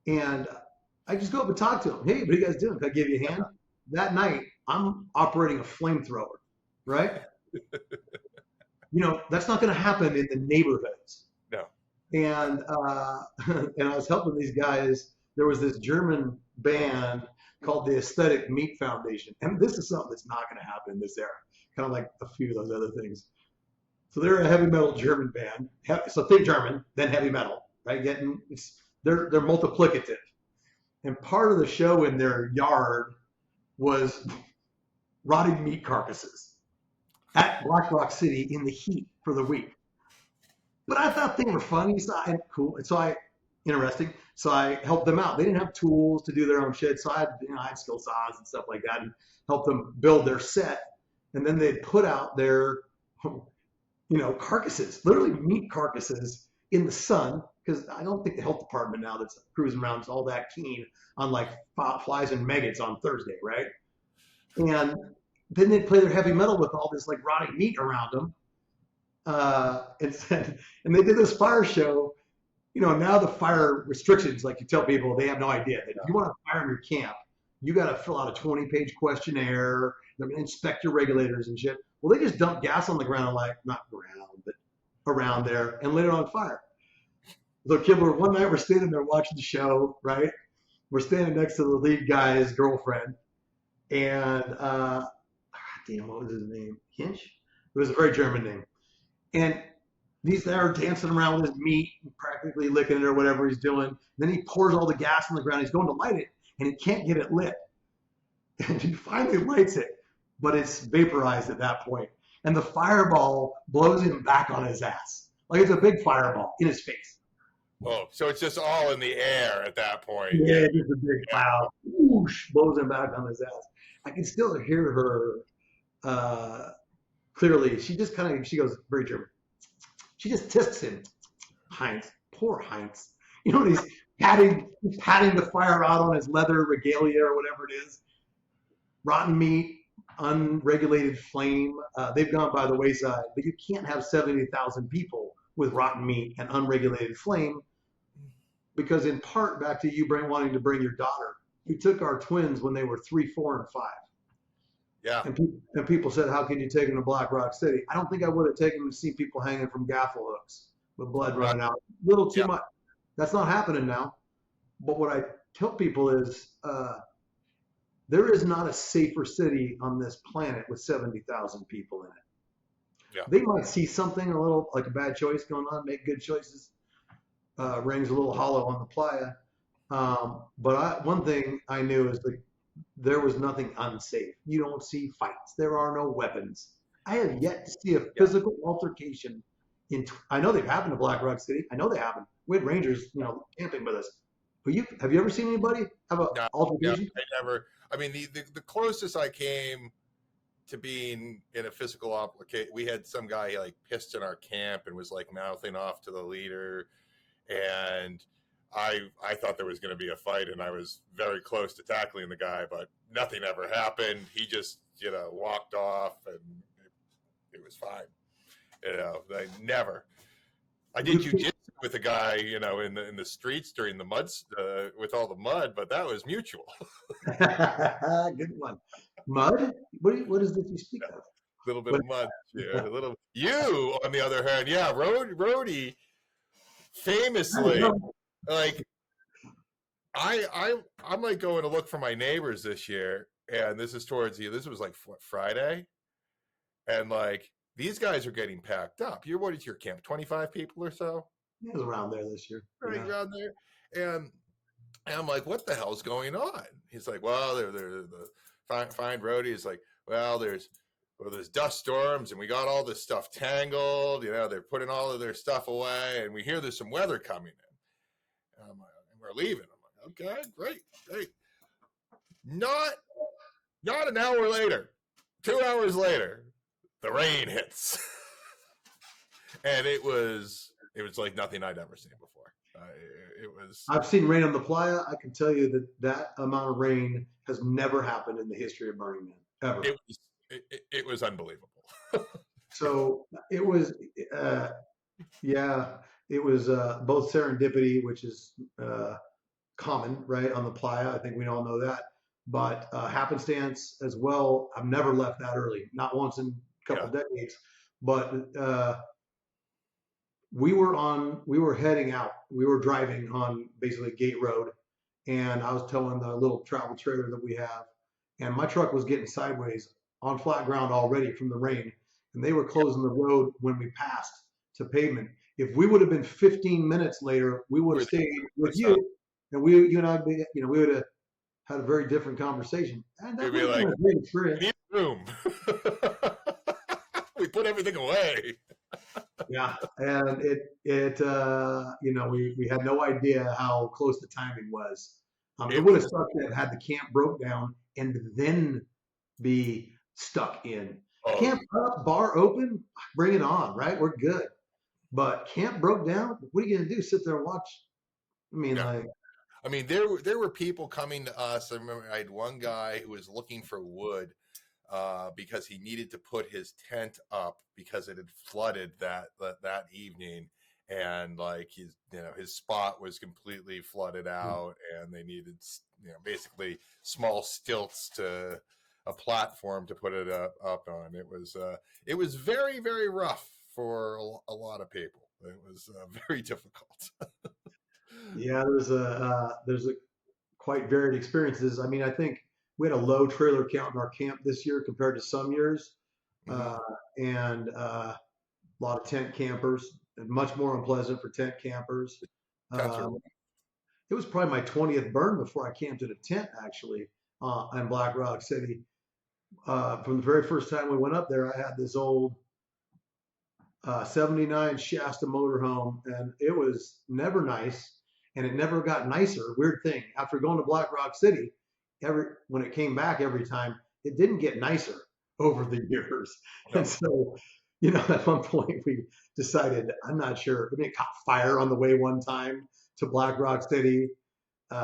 And I just go up and talk to them. Hey, what are you guys doing? Can I give you a hand? That night, I'm operating a flamethrower, right? That's not going to happen in the neighborhoods. No. And and I was helping these guys. There was this German band called the Aesthetic Meat Foundation, and this is something that's not going to happen in this era. Kind of like a few of those other things. So they're a heavy metal German band. So think German, then heavy metal, right? They're multiplicative. And part of the show in their yard was rotting meat carcasses at Black Rock City in the heat for the week. But I thought they were funny, cool. And interesting. So I helped them out. They didn't have tools to do their own shit. So I had skill saws and stuff like that and helped them build their set. And then they'd put out their, carcasses, literally meat carcasses in the sun. Because I don't think the health department now that's cruising around is all that keen on like flies and maggots on Thursday, right? And then they'd play their heavy metal with all this like rotting meat around them. And they did this fire show. Now the fire restrictions, like you tell people, they have no idea that if you want to fire in your camp, you got to fill out a 20-page questionnaire. They're going to inspect your regulators and shit. Well, they just dumped gas on the ground, not ground, but around there, and lit it on fire. So Kibler, one night we're standing there watching the show, right? We're standing next to the lead guy's girlfriend, and what was his name? Hinch? It was a very German name. And these guys are dancing around with his meat, practically licking it or whatever he's doing. Then he pours all the gas on the ground. He's going to light it, and he can't get it lit. And he finally lights it, but it's vaporized at that point. And the fireball blows him back on his ass. Like it's a big fireball in his face. Oh, so it's just all in the air at that point. Yeah, just a big cloud. Whoosh, blows him back on his ass. I can still hear her clearly. She just she goes, very German. She just tisks him. Heinz. Poor Heinz. He's patting the fire out on his leather regalia or whatever it is. Rotten meat, unregulated flame. They've gone by the wayside. But you can't have 70,000 people with rotten meat and unregulated flame. Because in part, back to you wanting to bring your daughter, we took our twins when they were 3, 4, and 5. Yeah. And people said, how can you take them to Black Rock City? I don't think I would have taken them to see people hanging from gaffle hooks with blood running out. A little too much. That's not happening now. But what I tell people is there is not a safer city on this planet with 70,000 people in it. Yeah. They might see something a little like a bad choice going on, make good choices. Rings a little hollow on the playa. But one thing I knew is there was nothing unsafe. You don't see fights. There are no weapons. I have yet to see a physical altercation. I know they've happened to Black Rock City. I know they happen. We had Rangers, camping with us. But have you ever seen anybody have an altercation? No, I never. I mean, the closest I came to being in a physical altercation, we had some guy pissed in our camp and was mouthing off to the leader. And I thought there was going to be a fight, and I was very close to tackling the guy, but nothing ever happened. He just, walked off, and it was fine. I did jujitsu with a guy, in the streets during the mud, with all the mud, but that was mutual. Good one. Mud? What is this you speak of? A little bit of mud. Yeah, a little. You, on the other hand, Rody. Famously, I'm going to look for my neighbors this year, and this is this was Friday, and these guys are getting packed up. What is your camp? 25 people or so? It was around there this year. Right around there, and I'm like, what the hell's going on? He's like, well, they're find Rody is there's dust storms and we got all this stuff tangled. They're putting all of their stuff away, and we hear there's some weather coming in. And we're leaving. I'm like, okay, great. Not an hour later, 2 hours later, the rain hits, and it was like nothing I'd ever seen before. I've seen rain on the playa. I can tell you that amount of rain has never happened in the history of Burning Man. ever. It was unbelievable. So it was, uh, yeah, it was both serendipity, which is common, right, on the playa. I think we all know that. But happenstance as well. I've never left that early, not once in a couple Yeah. decades. But we were heading out. We were driving on basically Gate Road, and I was towing the little travel trailer that we have, and my truck was getting sideways on flat ground already from the rain, and they were closing the road when we passed to pavement. If we would have been 15 minutes later, we would have We're stayed with the you, and you and I, we would have had a very different conversation, and that We'd would be have been like, a great we experience. need room. We put everything away. Yeah, and we had no idea how close the timing was. It It would have was, sucked to have had the camp broke down and then be stuck in. oh, Camp up, bar open, bring it on, right? We're good. But camp broke down. What are you gonna do? Sit there and watch? I mean, yeah. like, I mean, there were people coming to us. I remember I had one guy who was looking for wood because he needed to put his tent up because it had flooded that evening, and like his spot was completely flooded out, and they needed basically small stilts to a platform to put it up on. It was very, very rough for a lot of people. It was very difficult. yeah, there's a quite varied experiences. I mean, I think we had a low trailer count in our camp this year compared to some years, Hmm. uh, and a lot of tent campers, and much more unpleasant for tent campers. Tents are Um, it was probably my 20th burn before I camped in a tent, actually, in Black Rock City. From the very first time we went up there, I had this old 79 Shasta motorhome, and it was never nice, and it never got nicer. Weird thing. After going to Black Rock City, when it came back every time, it didn't get nicer over the years. And no. so, at one point we decided, I'm not sure. I mean, it caught fire on the way one time to Black Rock City. Blew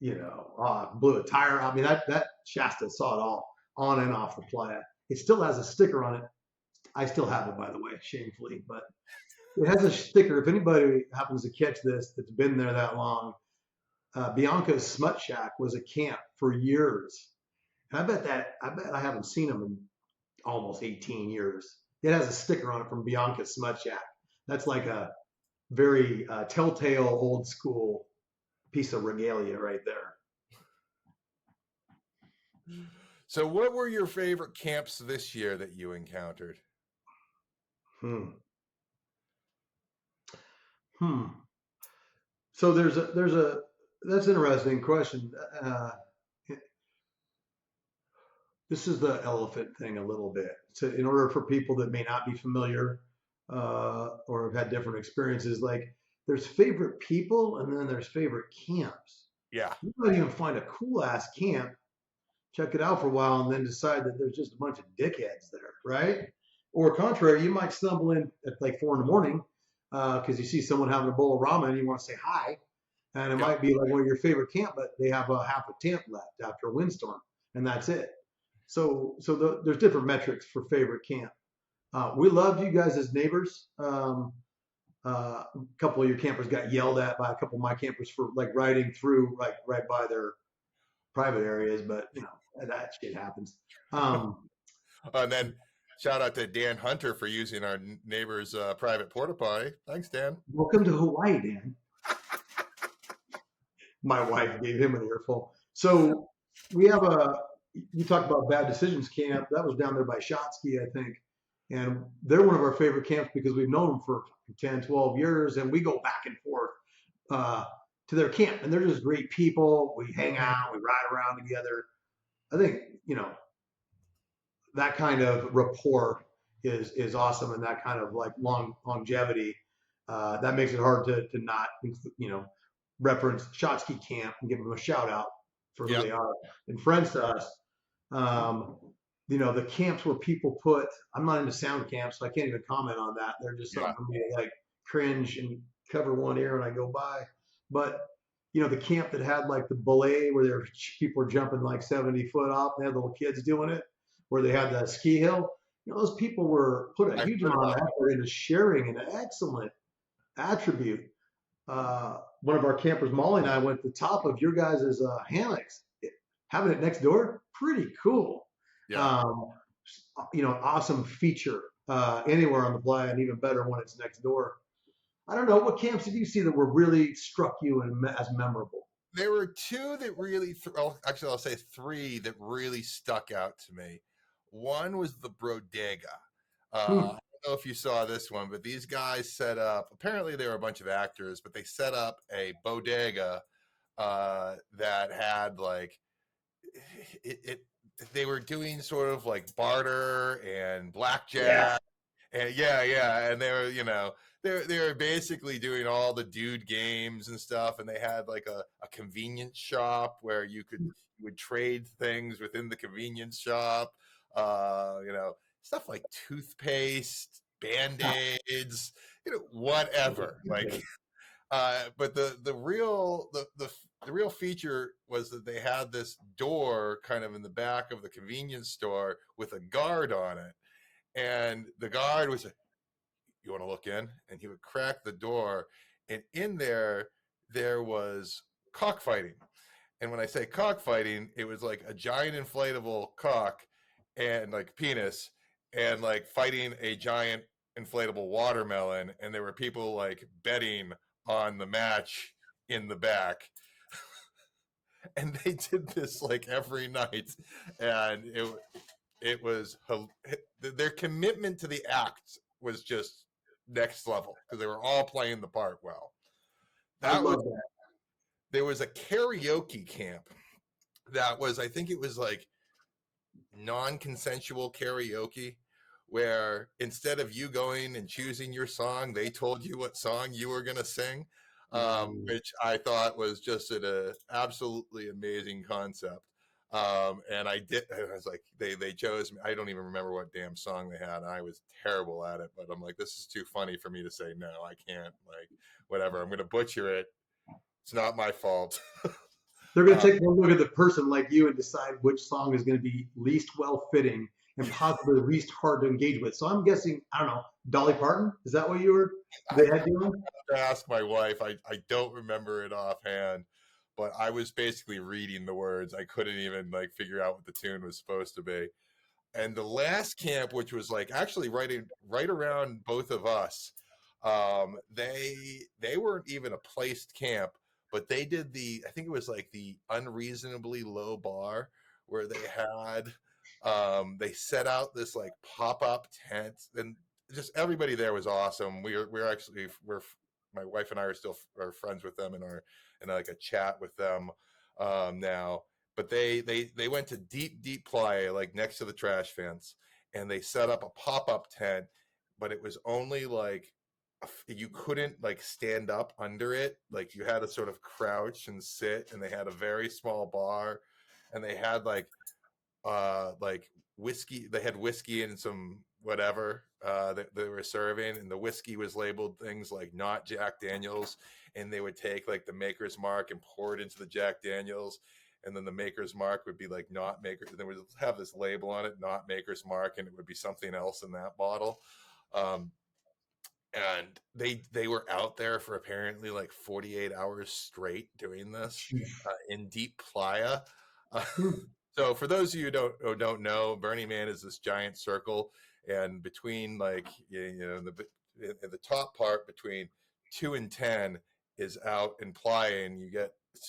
a tire. I mean, that Shasta saw it all on and off the playa. It still has a sticker on it. I still have it, by the way, shamefully, but it has a sticker. If anybody happens to catch this that's been there that long, Bianca's Smut Shack was a camp for years. And I bet I haven't seen them in almost 18 years. It has a sticker on it from Bianca's Smut Shack. That's like a very telltale old school piece of regalia right there. So, what were your favorite camps this year that you encountered? Hmm. Hmm. So that's an interesting question. This is the elephant thing a little bit. So in order for people that may not be familiar or have had different experiences, like there's favorite people and then there's favorite camps. Yeah. You might even find a cool ass camp, check it out for a while, and then decide that there's just a bunch of dickheads there, right? Or contrary, you might stumble in at like 4 in the morning because you see someone having a bowl of ramen and you want to say hi, and it Yeah. might be like one of your favorite camp, but they have a half a tent left after a windstorm, and that's it. So there's different metrics for favorite camp. We loved you guys as neighbors. A couple of your campers got yelled at by a couple of my campers for like riding through like right by their private areas, but that shit happens. Um, And then shout out to Dan Hunter for using our neighbor's private porta potty. Thanks, Dan. Welcome to Hawaii, Dan. My wife gave him an earful. So we have you talked about Bad Decisions Camp. That was down there by Shotsky, I think. And they're one of our favorite camps because we've known them for 10, 12 years, and we go back and forth to their camp. And they're just great people. We hang out, we ride around together. I think, that kind of rapport is awesome, and that kind of like longevity that makes it hard to not reference Shotsky Camp and give them a shout out for who Yeah. they are and friends to us. Um, the camps where people put, I'm not into sound camps, so I can't even comment on that. They're just Yeah. something for me to like cringe and cover one ear when I go by. But the camp that had like the belay where people were jumping like 70 foot off, and they had little kids doing it, where they had the ski hill. Those people were put a I huge heard amount about of effort into sharing an excellent attribute. One of our campers, Molly and I, went to the top of your guys' hammocks. Having it next door, pretty cool. yeah. Um, awesome feature anywhere on the playa, and even better when it's next door. I don't know, what camps did you see that were really struck you and as memorable? There were two that really, actually, I'll say three that really stuck out to me. One was the Bodega. I Hmm. don't know if you saw this one, but these guys set up, apparently they were a bunch of actors, but they set up a bodega that had like, it they were doing sort of like barter and Yeah. blackjack. And yeah, and they were, they were basically doing all the dude games and stuff, and they had like a convenience shop where you would trade things within the convenience shop, stuff like toothpaste, band-aids, whatever. Like, but the real feature was that they had this door kind of in the back of the convenience store with a guard on it, and the guard was, you want to look in? And he would crack the door, and in there was cockfighting. And when I say cockfighting, it was like a giant inflatable cock and like penis, and like fighting a giant inflatable watermelon, and there were people like betting on the match in the back. And they did this like every night, and it was their commitment to the act was just next level because they were all playing the part well. I That was love that. There was a karaoke camp that was, I think it was like non-consensual karaoke, where instead of you going and choosing your song, they told you what song you were going to sing, Mm. which I thought was just an absolutely amazing concept. And I was like, they chose me. I don't even remember what damn song they had. I was terrible at it, but I'm like, this is too funny for me to say no. I can't, like, whatever. I'm going to butcher it. It's not my fault. They're going uh, to take one look at the person like you and decide which song is going to be least well fitting and possibly least hard to engage with. So I'm guessing, I don't know, Dolly Parton? Is that what I they had doing? to ask my wife. I don't remember it offhand, but I was basically reading the words. I couldn't even like figure out what the tune was supposed to be. And the last camp, which was like actually right around both of us, they weren't even a placed camp, but they did I think it was like the unreasonably low bar, where they set out this like pop-up tent, and just everybody there was awesome. We're my wife and I are friends with them, and are in like a chat with them now. But they went to deep playa, like next to the trash fence, and they set up a pop-up tent, but it was only like you couldn't like stand up under it, like you had to sort of crouch and sit, and they had a very small bar, and they had like whiskey. They had whiskey and some whatever that they were serving, and the whiskey was labeled things like not Jack Daniels, and they would take like the maker's mark and pour it into the Jack Daniels, and then the maker's mark would be like not maker, and they would have this label on it, not maker's mark, and it would be something else in that bottle. um, and they were out there for apparently like 48 hours straight doing this in deep playa. uh, Hmm. so for those of you who don't know, Burning Man is this giant circle, and between like the top part between 2 and 10 is out in playa, and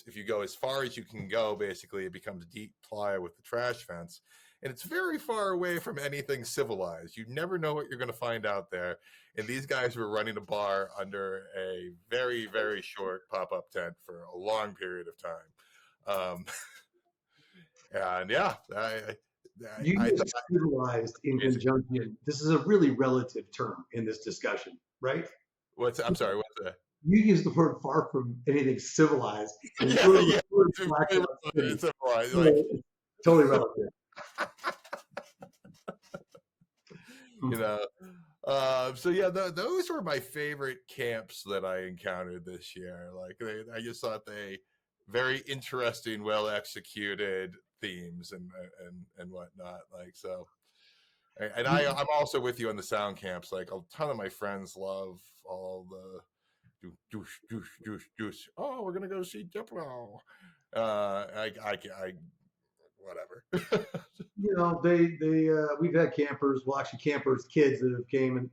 if you go as far as you can go, basically it becomes deep playa with the trash fence, and it's very far away from anything civilized. You never know what you're going to find out there, and these guys were running a bar under a very, very short pop-up tent for a long period of time. And yeah, You I use thought, civilized in amazing. conjunction. This is a really relative term in this discussion, right? I'm sorry, what's that? You use the word far from anything civilized, and Yeah, we're yeah, black out city. it's civilized, like, So it's totally relative. you know. So yeah, those were my favorite camps that I encountered this year. Like, I just thought very interesting, well executed themes and whatnot. Like so, and I'm also with you on the sound camps. Like a ton of my friends love all the douche douche douche douche. Oh, we're gonna go see Diplo. I whatever. We've had campers, well, actually campers, kids that have came and,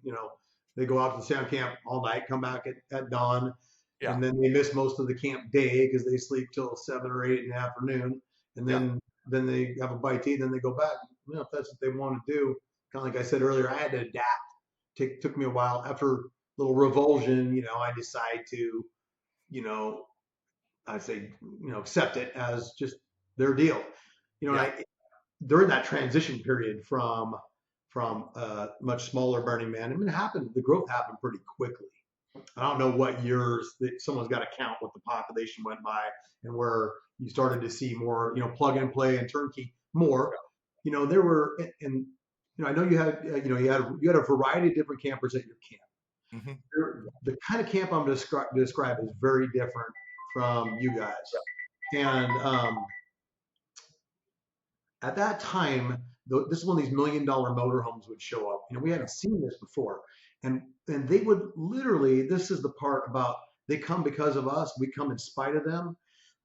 they go out to the sound camp all night, come back at dawn, Yeah, and then they miss most of the camp day because they sleep till 7 or 8 in the afternoon, and yeah, then they have a bite to eat, then they go back. If that's what they want to do, kind of like I said earlier, I had to adapt. Took me a while. After a little revulsion, I decide to, you know, I say, accept it as just their deal. And yeah, during that transition period from a much smaller Burning Man, I mean, the growth happened pretty quickly. I don't know what years that someone's got to count what the population went by and where you started to see more, plug and play and turnkey more. There were, and I know you had, you had a variety of different campers at your camp. hmm, The kind of camp I'm describe is very different from you guys. And at that time, this is when these $1 million motorhomes would show up. We yeah, hadn't seen this before, and they would literally. This is the part about they come because of us. We come in spite of them.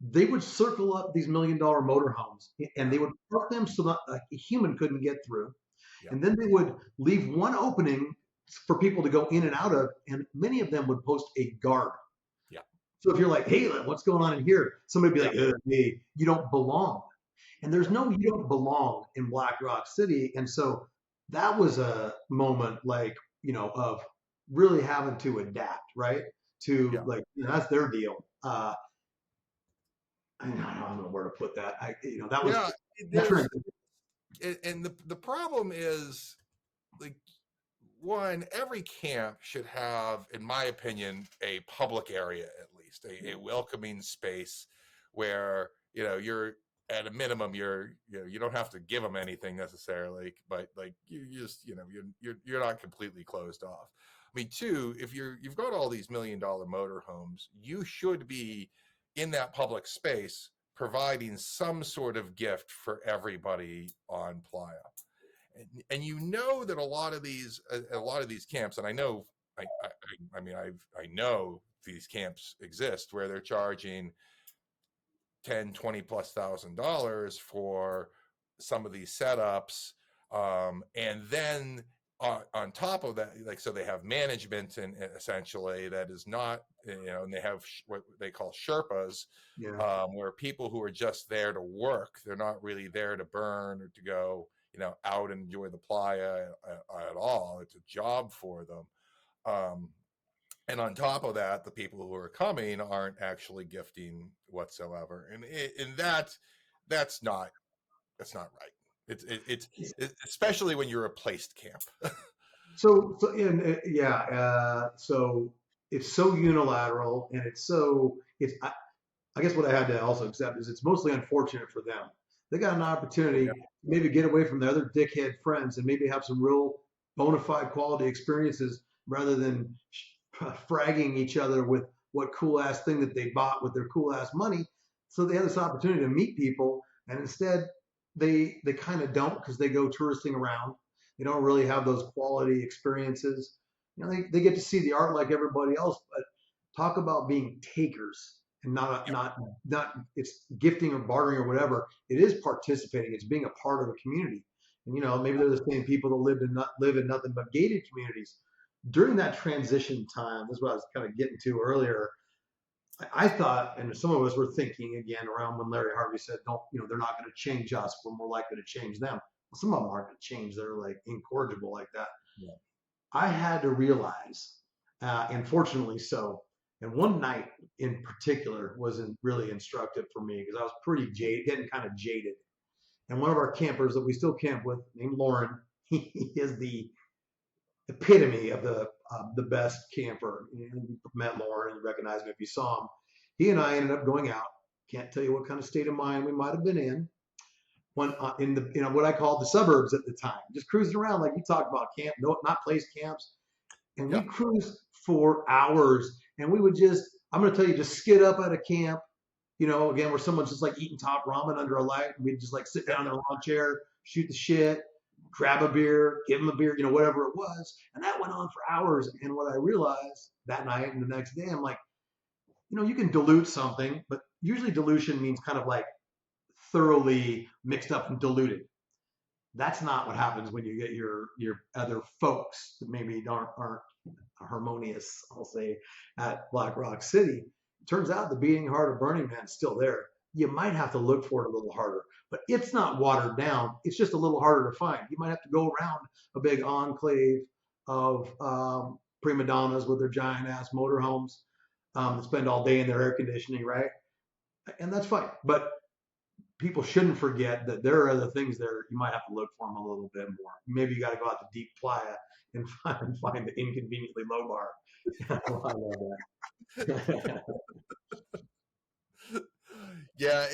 They would circle up these $1 million motorhomes, and yeah, they would park them so that a human couldn't get through. yeah, And then they would leave one opening for people to go in and out of, and many of them would post a guard. yeah, So if you're like, "Hey, what's going on in here?" Somebody would yeah, be like, "Hey, you don't belong." And there's yeah, no you don't belong in Black Rock City. And so that was a moment like, of really having to adapt, right? To yeah. like, that's their deal. I don't know where to put that. That was Yeah, that there's trend. and the problem is like one, every camp should have, in my opinion, a public area at least, a welcoming space where you're at a minimum you don't have to give them anything necessarily, but like you just you're not completely closed off. I mean, two, if you've got all these $1 million motorhomes, you should be in that public space providing some sort of gift for everybody on Playa. And that a lot of these camps, and I know I mean I know these camps exist where they're charging 10, 20 plus $1,000 for some of these setups, and then on top of that, like, so they have management, and essentially that is not, and they have what they call Sherpas, Yeah. where people who are just there to work, they're not really there to burn or to go out and enjoy the playa at all. It's a job for them. And on top of that, the people who are coming aren't actually gifting whatsoever, and that's not right. It's especially when you're a placed camp. So it's so unilateral, and I guess what I had to also accept is it's mostly unfortunate for them. They got an opportunity Yeah, to maybe get away from their other dickhead friends and maybe have some real bona fide quality experiences rather than fragging each other with what cool ass thing that they bought with their cool ass money. So they had this opportunity to meet people, and instead they kind of don't because they go touristing around. They don't really have those quality experiences. They get to see the art like everybody else, but talk about being takers and not yeah, not not it's gifting or bartering or whatever. It is participating. It's being a part of a community. And maybe they're the same people that live in nothing but gated communities. During that transition time, this is what I was kind of getting to earlier. I thought, and some of us were thinking again around when Larry Harvey said, "Don't, they're not going to change us. We're more likely to change them." Well, some of them aren't going to change. They're like incorrigible like that. yeah, I had to realize, and fortunately so, and one night in particular was really instructive for me because I was pretty jaded, getting kind of jaded. And one of our campers that we still camp with, named Lauren, he is the epitome of the best camper. You met Lauren and recognized him if you saw him. He and I ended up going out. Can't tell you what kind of state of mind we might have been in when in the what I called the suburbs at the time, just cruising around like you talked about camp, no, not place camps, and we yeah, cruised for hours. And we would just, I'm going to tell you, just skid up out of camp, again, where someone's just like eating top ramen under a light. We'd just like sit down in a lawn chair, shoot the shit, grab a beer, give them a beer, whatever it was. And that went on for hours. And what I realized that night and the next day, I'm like, you can dilute something, but usually dilution means kind of like thoroughly mixed up and diluted. That's not what happens when you get your other folks that maybe aren't harmonious, I'll say, at Black Rock City. It turns out the beating heart of Burning Man is still there. You might have to look for it a little harder, but it's not watered down. It's just a little harder to find. You might have to go around a big enclave of prima donnas with their giant ass motorhomes that spend all day in their air conditioning, right? And that's fine. But people shouldn't forget that there are other things there. You might have to look for them a little bit more. Maybe you got to go out to Deep Playa and find the inconveniently low bar. I love that. Yeah,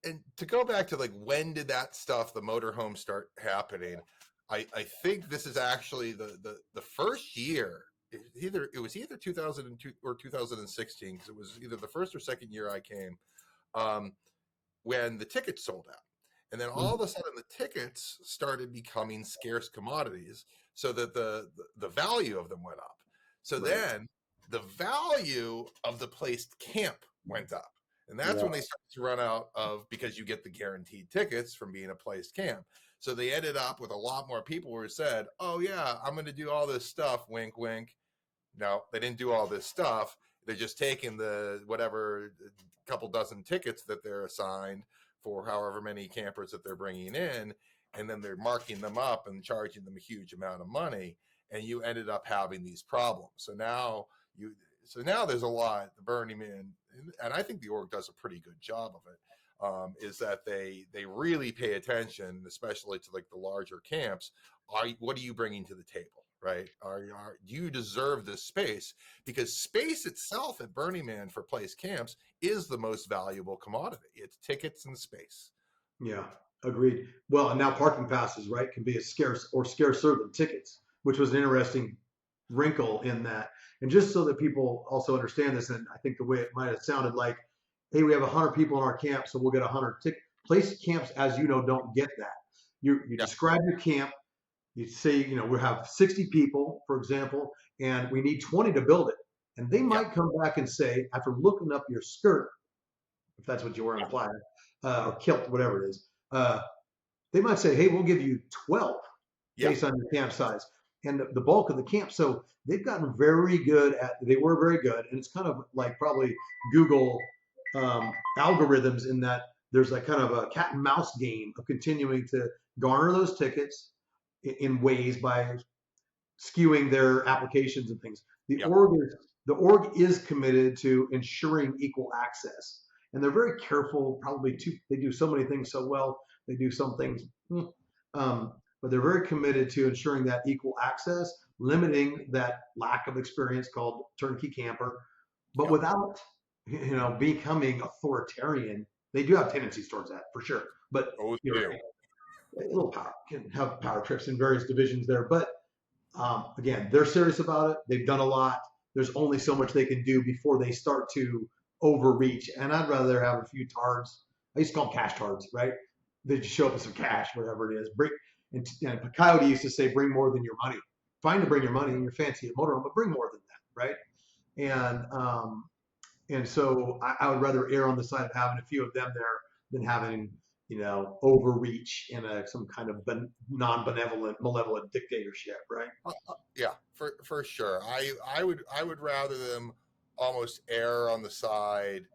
and to go back to like when did that stuff, the motorhome, start happening? I think this is actually the first year. It was either 2002 or 2016 because it was either the first or second year I came. When the tickets sold out. And then all of a sudden the tickets started becoming scarce commodities so that the value of them went up. So then the value of the placed camp went up. And that's when they started to run out of, because you get the guaranteed tickets from being a placed camp. So they ended up with a lot more people who said, oh yeah, I'm going to do all this stuff, wink, wink. No, they didn't do all this stuff. They're just taking the whatever couple dozen tickets that they're assigned for however many campers that they're bringing in, and then they're marking them up and charging them a huge amount of money, and you ended up having these problems. So now there's a lot. The Burning Man, and I think the org does a pretty good job of it. Is that they really pay attention, especially to like the larger camps. What are you bringing to the table? Right? Do you deserve this space? Because space itself at Burning Man for place camps is the most valuable commodity. It's tickets and space. Yeah, agreed. Well, and now parking passes, right, can be as scarce or scarcer than tickets, which was an interesting wrinkle in that. And just so that people also understand this, and I think the way it might have sounded like, hey, we have 100 people in our camp, so we'll get 100 tickets. Place camps, as you know, don't get that. You describe your camp. You say, we have 60 people, for example, and we need 20 to build it. And they might come back and say, after looking up your skirt, if that's what you wear on a plaid, or kilt, whatever it is, they might say, hey, we'll give you 12 based on your camp size and the bulk of the camp. So they've gotten very good they were very good. And it's kind of like probably Google algorithms in that there's like kind of a cat and mouse game of continuing to garner those tickets in ways by skewing their applications and things. The org is committed to ensuring equal access, and they're very careful. Probably they do so many things so well. They do some things, but they're very committed to ensuring that equal access, limiting that lack of experience called turnkey camper, but without becoming authoritarian. They do have tendencies towards that for sure, but a little power can have power trips in various divisions there. But again, they're serious about it. They've done a lot. There's only so much they can do before they start to overreach. And I'd rather have a few tards. I used to call them cash tards, right? They just show up with some cash, whatever it is. And Coyote used to say, bring more than your money. Fine to bring your money and your fancy motorhome, but bring more than that, right? And so I would rather err on the side of having a few of them there than having overreach in some kind of non-benevolent, malevolent dictatorship, right? Yeah, for sure. I would rather them almost err on the side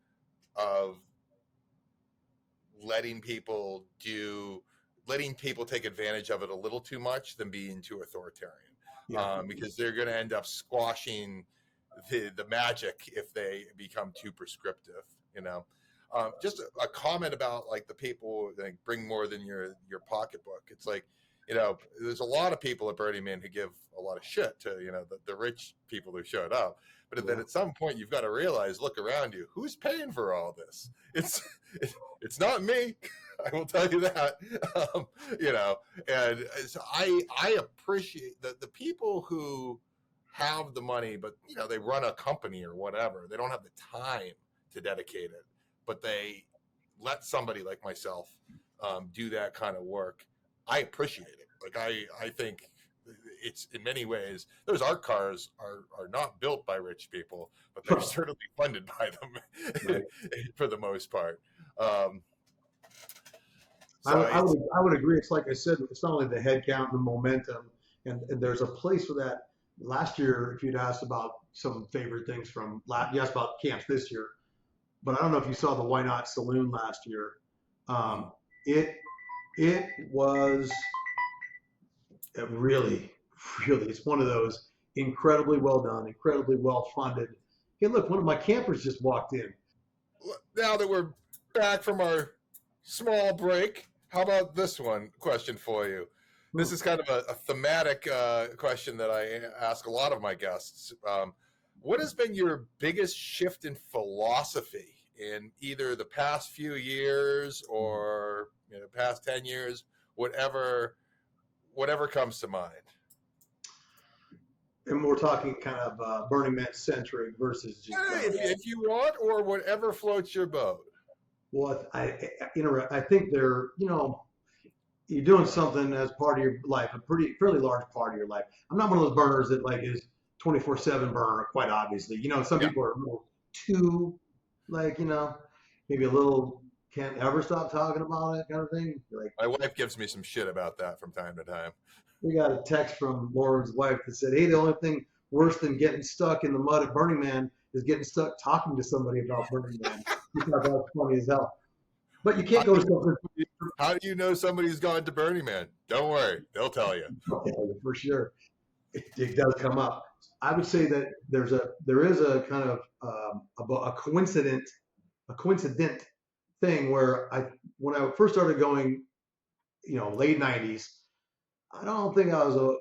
of letting people take advantage of it a little too much than being too authoritarian. Because they're going to end up squashing the magic if they become too prescriptive, just a comment about like the people that bring more than your pocketbook. It's like, there's a lot of people at Burning Man who give a lot of shit to, the rich people who showed up. But then at some point you've got to realize, look around you, who's paying for all this? It's not me. I will tell you that, and so I appreciate the people who have the money, but they run a company or whatever. They don't have the time to dedicate it. but they let somebody like myself do that kind of work. I appreciate it. Like I think it's in many ways those art cars are not built by rich people, but they're certainly funded by them Right. for the most part. Um, I would agree. It's like I said, it's not only the head count and the momentum, and there's a place for that. Last year, if you'd asked about some favorite things from you asked about camps this year, but I don't know if you saw the Why Not Saloon last year. Um, it it was really, really, it's one of those incredibly well done, incredibly well funded. Hey, look, one of my campers just walked in. now that we're back from our small break, how about this one question for you? This is kind of a thematic question that I ask a lot of my guests. What has been your biggest shift in philosophy in either the past few years or past 10 years, whatever comes to mind? And we're talking kind of Burning Man centric versus just. If you want, or whatever floats your boat. Well, I think they're, you're doing something as part of your life, fairly large part of your life. I'm not one of those burners that like is 24/7 burner, quite obviously. Some people are a little too, like, maybe a little can't ever stop talking about it kind of thing. Like, my wife gives me some shit about that from time to time. We got a text from Lauren's wife that said, "Hey, the only thing worse than getting stuck in the mud at Burning Man is getting stuck talking to somebody about Burning Man." She thought that was funny as hell. But you can't go to something. How do you know somebody's gone to Burning Man? Don't worry, they'll tell you. For sure, it does come up. I would say that there is a kind of a coincident thing where when I first started going, late '90s. I don't think I was a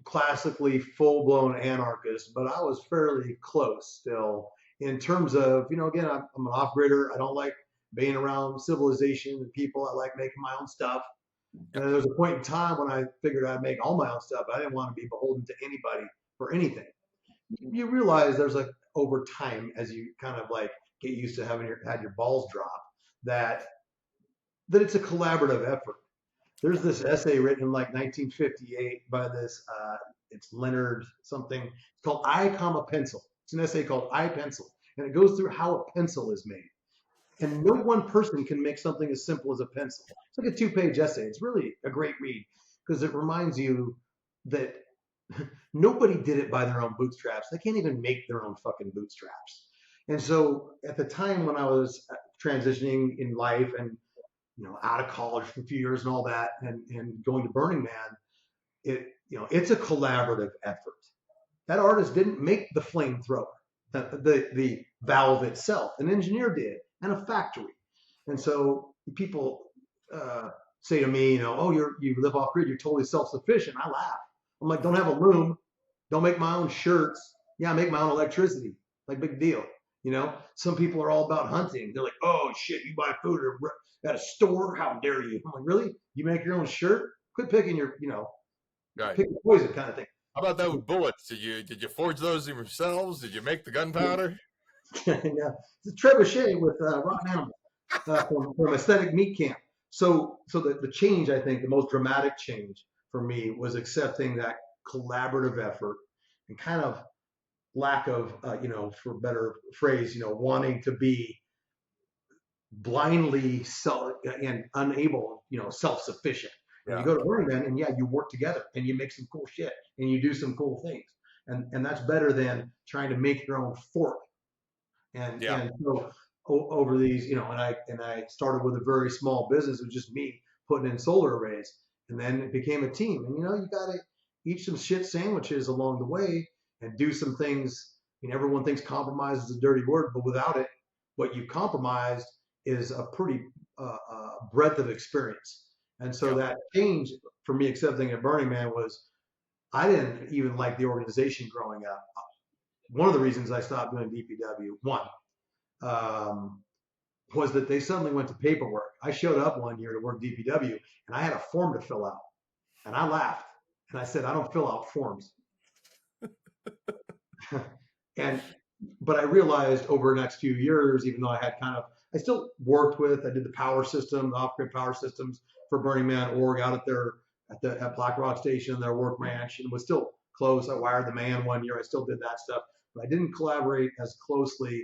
classically full-blown anarchist, but I was fairly close still in terms of, again, I'm an off-gridder. I don't like being around civilization and people. I like making my own stuff. And there was a point in time when I figured I'd make all my own stuff. I didn't want to be beholden to anybody for anything. You realize there's like over time, as you kind of like get used to having had your balls drop, that it's a collaborative effort. There's this essay written in like 1958 by this, it's Leonard something. It's called I, Pencil. It's an essay called I, Pencil. And it goes through how a pencil is made. And no one person can make something as simple as a pencil. It's like a 2-page essay. It's really a great read because it reminds you that nobody did it by their own bootstraps. They can't even make their own fucking bootstraps. And so at the time when I was transitioning in life and out of college for a few years and all that, and going to Burning Man, it's a collaborative effort. That artist didn't make the flamethrower, the valve itself. An engineer did, and a factory. And so people say to me, oh, you live off grid, you're totally self-sufficient. I laugh. I'm like, don't have a loom, don't make my own shirts. Yeah, I make my own electricity. Like, big deal. Some people are all about hunting. They're like, oh shit, you buy food at a store? How dare you? I'm like, really? You make your own shirt? Quit picking your, right. Pick your poison kind of thing. How about those bullets? Did you forge those yourselves? Did you make the gunpowder? Yeah, it's a trebuchet with rotten animals from Aesthetic Meat Camp. So the change, I think, the most dramatic change for me was accepting that collaborative effort and kind of lack of, for a better phrase, wanting to be blindly and unable, self-sufficient. Yeah. You go to Burning Man and you work together and you make some cool shit and you do some cool things. And that's better than trying to make your own fort. And so over these, and I started with a very small business. It was just me putting in solar arrays, and then it became a team. And you got to eat some shit sandwiches along the way and do some things. Everyone thinks compromise is a dirty word, but without it, what you compromised is a pretty breadth of experience. And so that change for me accepting at Burning Man was, I didn't even like the organization growing up. One of the reasons I stopped doing DPW, was that they suddenly went to paperwork. I showed up one year to work DPW and I had a form to fill out, and I laughed and I said, I don't fill out forms. But I realized over the next few years, even though I had kind of I still worked with. I did the power system, the off-grid power systems for Burning Man org out at Black Rock Station, their work ranch, and was still close. I wired the man one year. I still did that stuff, but I didn't collaborate as closely.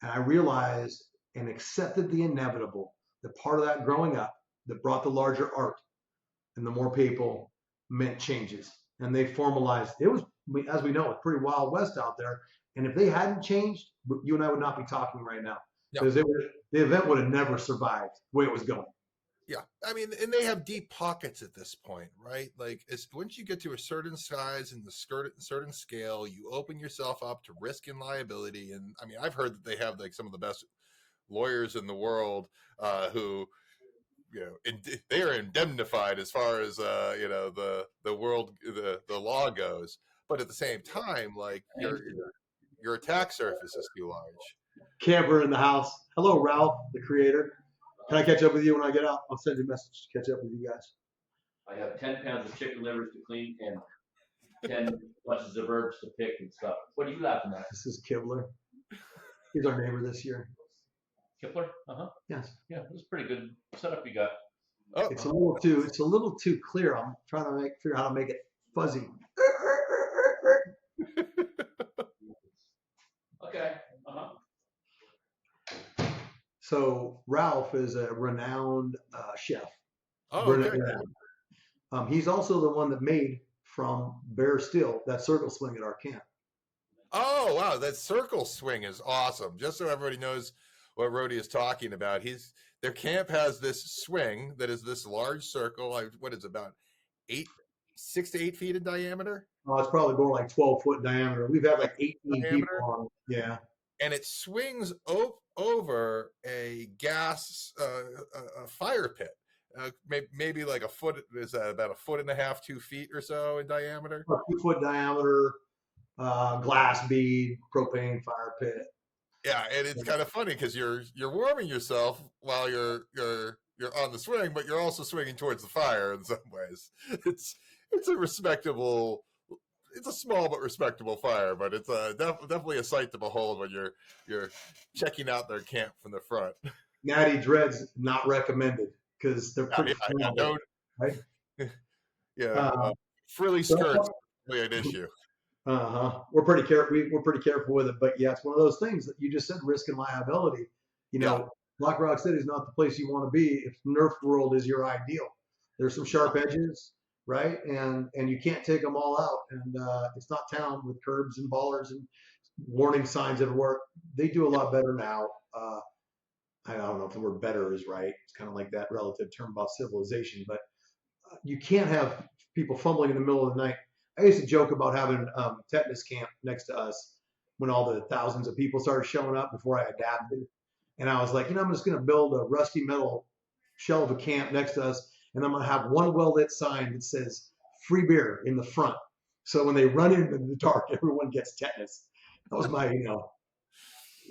And I realized and accepted the inevitable that part of that growing up that brought the larger art and the more people meant changes. And they formalized. It was, as we know, it's pretty Wild West out there. And if they hadn't changed, you and I would not be talking right now, because the event would have never survived the way it was going. Yeah, I mean, and they have deep pockets at this point, right? Like, once you get to a certain size and the certain scale, you open yourself up to risk and liability. And I mean, I've heard that they have like some of the best lawyers in the world who, they are indemnified as far as the law goes. But at the same time, like your attack surface is too large. Camper in the house. Hello, Ralph, the creator. Can I catch up with you when I get out? I'll send you a message to catch up with you guys. I have 10 pounds of chicken livers to clean and 10 bunches of herbs to pick and stuff. What are you laughing at? This is Kibler. He's our neighbor this year. Kipler? Uh-huh. Yes. Yeah, it was pretty good setup you got. Oh. It's a little too clear. I'm trying to figure out how to make it fuzzy. Okay. Uh-huh. So Ralph is a renowned chef. Oh, okay. He's also the one that made from bare steel that circle swing at our camp. Oh, wow. That circle swing is awesome. Just so everybody knows what Rody is talking about. Their camp has this swing that is this large circle. What is it, about 6 to 8 feet in diameter? Oh, it's probably more like 12-foot diameter. We've had like 18 people on. Yeah. And it swings over a gas a fire pit. Maybe like a foot. Is that about 1.5 feet, 2 feet or so in diameter? 2-foot diameter, glass bead, propane fire pit. Yeah, and it's kind of funny because you're warming yourself while you're on the swing, but you're also swinging towards the fire in some ways. It's a respectable. It's a small but respectable fire, but it's definitely a sight to behold when you're checking out their camp from the front. Natty dreads not recommended because they're pretty small, right? Yeah, frilly skirts really an issue. We're pretty careful with it, but yeah, it's one of those things that you just said, risk and liability. Black Rock City is not the place you want to be if Nerf World is your ideal. There's some sharp edges, right? And you can't take them all out. And it's not town with curbs and ballers and warning signs everywhere. They do a lot better now. I don't know if the word better is right. It's kind of like that relative term about civilization, but you can't have people fumbling in the middle of the night. I used to joke about having tetanus camp next to us when all the thousands of people started showing up before I adapted. And I was like, I'm just going to build a rusty metal shell of a camp next to us. And I'm going to have one well-lit sign that says free beer in the front. So when they run into the dark, everyone gets tetanus. That was my,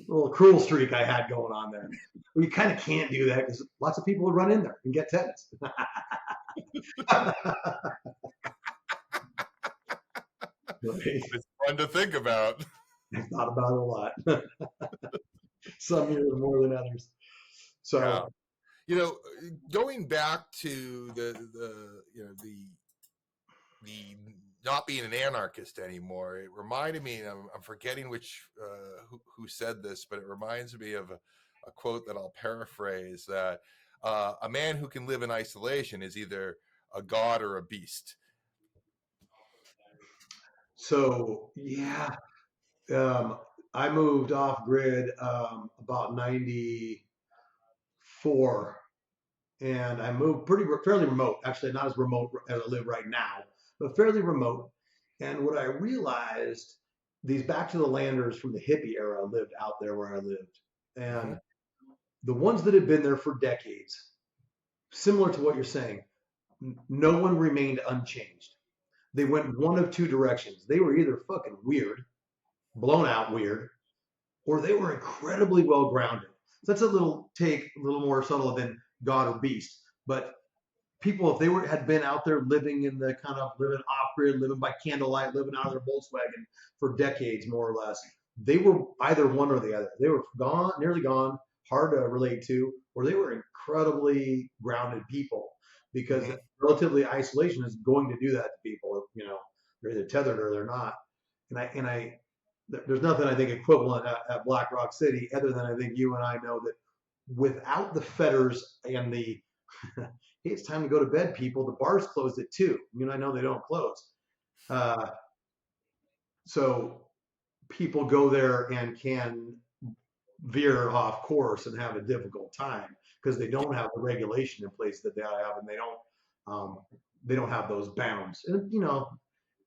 little cruel streak I had going on there. Well, you kind of can't do that because lots of people would run in there and get tetanus. It's fun to think about. I've thought about it a lot. Some years more than others. So, going back to the not being an anarchist anymore, it reminded me. I'm forgetting who said this, but it reminds me of a quote that I'll paraphrase: that a man who can live in isolation is either a god or a beast. So yeah, I moved off grid about 94, and I moved fairly remote. Actually, not as remote as I live right now, but fairly remote. And what I realized, these back to the landers from the hippie era lived out there where I lived, and the ones that had been there for decades, similar to what you're saying, no one remained unchanged. They went one of two directions. They were either fucking weird, blown out weird, or they were incredibly well grounded. So that's a little more subtle than God or beast. But people, if they had been out there living in the kind of living off grid, living by candlelight, living out of their Volkswagen for decades, more or less, they were either one or the other. They were gone, nearly gone, hard to relate to, or they were incredibly grounded people because Mhm. relatively isolation is going to do that to people. You know, they're either tethered or they're not. And there's nothing I think equivalent at Black Rock City other than I think you and I know that without the fetters and the hey, it's time to go to bed, people. The bars closed at 2. You know, I know they don't close. Uh, so people go there and can veer off course and have a difficult time because they don't have the regulation in place that they ought to have, and um, they don't have those bounds. And you know,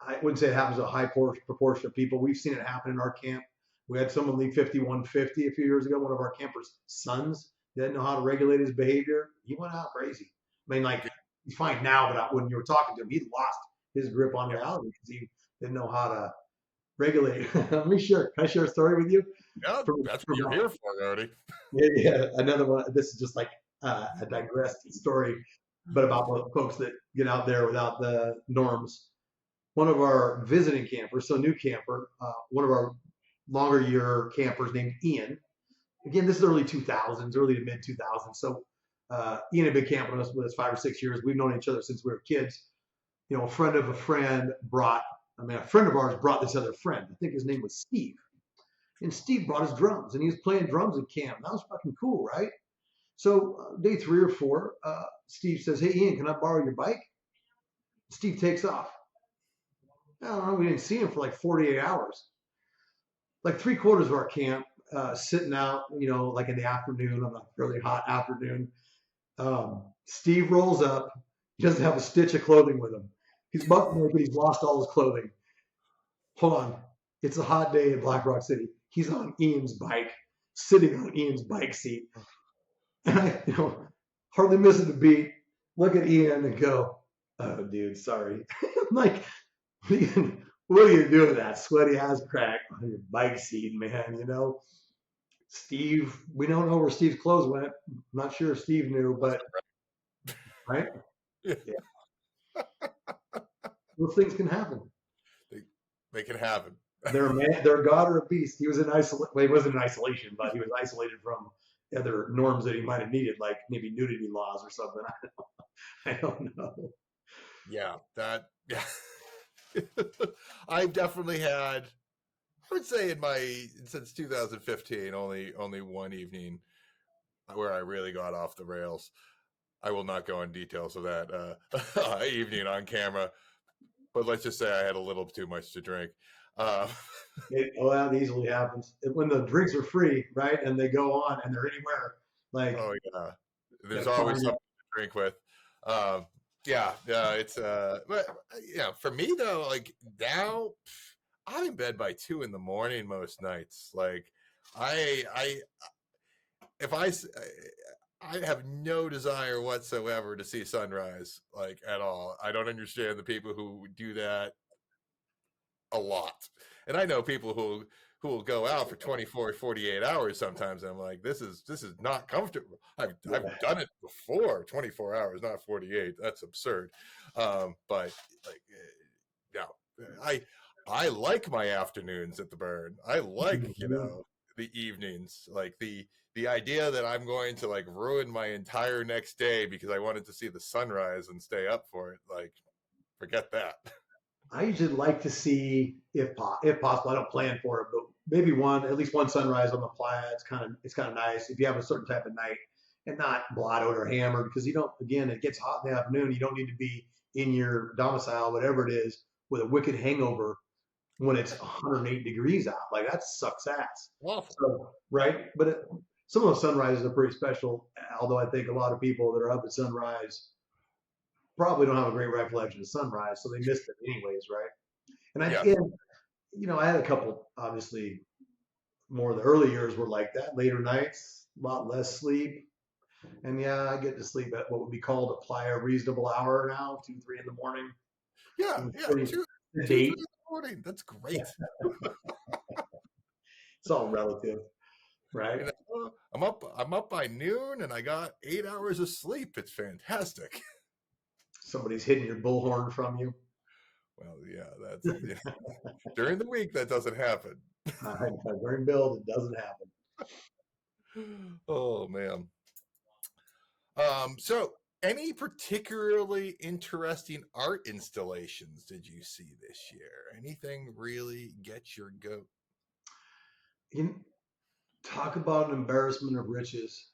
I wouldn't say it happens to a high proportion of people. We've seen it happen in our camp. We had someone leave 5150 a few years ago. One of our campers' sons didn't know how to regulate his behavior. He went out crazy. I mean, like he's fine now, but when you were talking to him, he lost his grip on Yeah. reality because he didn't know how to regulate. Let me share. Can I share a story with you? Yeah, that's what you're here for, Rody. Yeah, another one. This is just like a digressed story, but about the folks that get out there without the norms. One of our visiting campers, so new camper, one of our longer year campers named Ian. Again, this is early 2000s, early to mid 2000s. So Ian had been camping with us 5 or 6 years. We've known each other since we were kids. You know, a friend of a friend a friend of ours brought this other friend. I think his name was Steve. And Steve brought his drums and he was playing drums in camp. That was fucking cool, right? So day 3 or 4, Steve says, "Hey Ian, can I borrow your bike?" Steve takes off. I don't know. We didn't see him for like 48 hours. Like 3/4 of our camp sitting out, you know, like in the afternoon on a really hot afternoon. Steve rolls up. He doesn't have a stitch of clothing with him. He's buck naked. He's lost all his clothing. Hold on. It's a hot day in Black Rock City. He's on Ian's bike, sitting on Ian's bike seat. And I, you know, hardly missing the beat, look at Ian and go, "Oh, dude, sorry." I'm like, what are you doing with that sweaty ass crack on your bike seat, man? You know, Steve, we don't know where Steve's clothes went. I'm not sure if Steve knew, but right? Yeah. Yeah. Those things can happen. They can happen. They're God or a beast. He was in isolation. Well, he wasn't in isolation, but he was isolated from other norms that he might have needed, like maybe nudity laws or something. I don't know. Yeah, yeah. I've definitely had, I would say since 2015, only one evening where I really got off the rails. I will not go in details of that evening on camera, but let's just say I had a little too much to drink. That easily happens when the drinks are free, right? And they go on and they're anywhere. Like, Oh yeah, there's gotta always find it. something to drink with. Yeah, it's but yeah, for me though, like now, I'm in bed by 2 in the morning most nights. Like, I if I have no desire whatsoever to see sunrise, like at all. I don't understand the people who do that a lot. And I know people who will go out for 24, 48 hours sometimes. And I'm like, this is not comfortable. I've Yeah. done it before, 24 hours, not 48. That's absurd. But like, no, I like my afternoons at the burn. I like, the evenings, like the idea that I'm going to like ruin my entire next day because I wanted to see the sunrise and stay up for it. Like, forget that. I usually like to see, if possible, I don't plan for it, but maybe at least one sunrise on the playa. It's kind of nice if you have a certain type of night and not blottoed or hammered because you don't. Again, it gets hot in the afternoon. You don't need to be in your domicile, whatever it is, with a wicked hangover when it's 108 degrees out. Like that sucks ass. Awful. So right, but some of those sunrises are pretty special. Although I think a lot of people that are up at sunrise probably don't have a great recollection of sunrise, so they missed it anyways, right? Yeah. I had a couple, obviously, more of the early years were like that. Later nights, a lot less sleep, and yeah, I get to sleep at what would be called a reasonable hour now, 2, 3 in the morning. Yeah, I'm yeah. pretty Two, 3 in date. the morning. That's great. It's all relative, right? You know, I'm up by noon and I got 8 hours of sleep. It's fantastic. Somebody's hitting your bullhorn from you. Well, yeah, that's during the week that doesn't happen. During build, it doesn't happen. Oh man. So any particularly interesting art installations did you see this year? Anything really get your goat? You talk about an embarrassment of riches.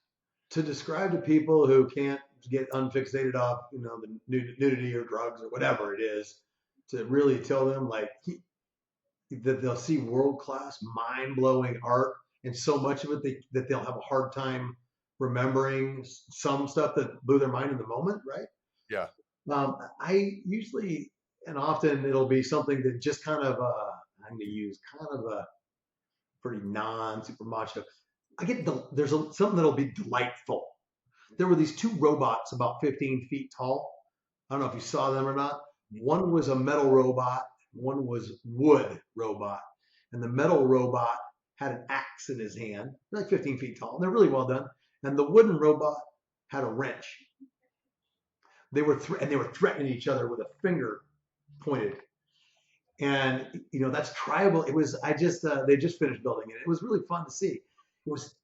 To describe to people who can't get unfixated off, the nudity or drugs or whatever it is, to really tell them that they'll see world class, mind blowing art, and so much of it that they'll have a hard time remembering some stuff that blew their mind in the moment, right? Yeah. I usually and often it'll be something that just kind of I'm going to use kind of a pretty non super macho. Something that'll be delightful. There were these two robots about 15 feet tall. I don't know if you saw them or not. One was a metal robot, one was wood robot. And the metal robot had an axe in his hand, like 15 feet tall. And they're really well done. And the wooden robot had a wrench. They were threatening each other with a finger pointed. And that's tribal. It was they just finished building it. It was really fun to see. It was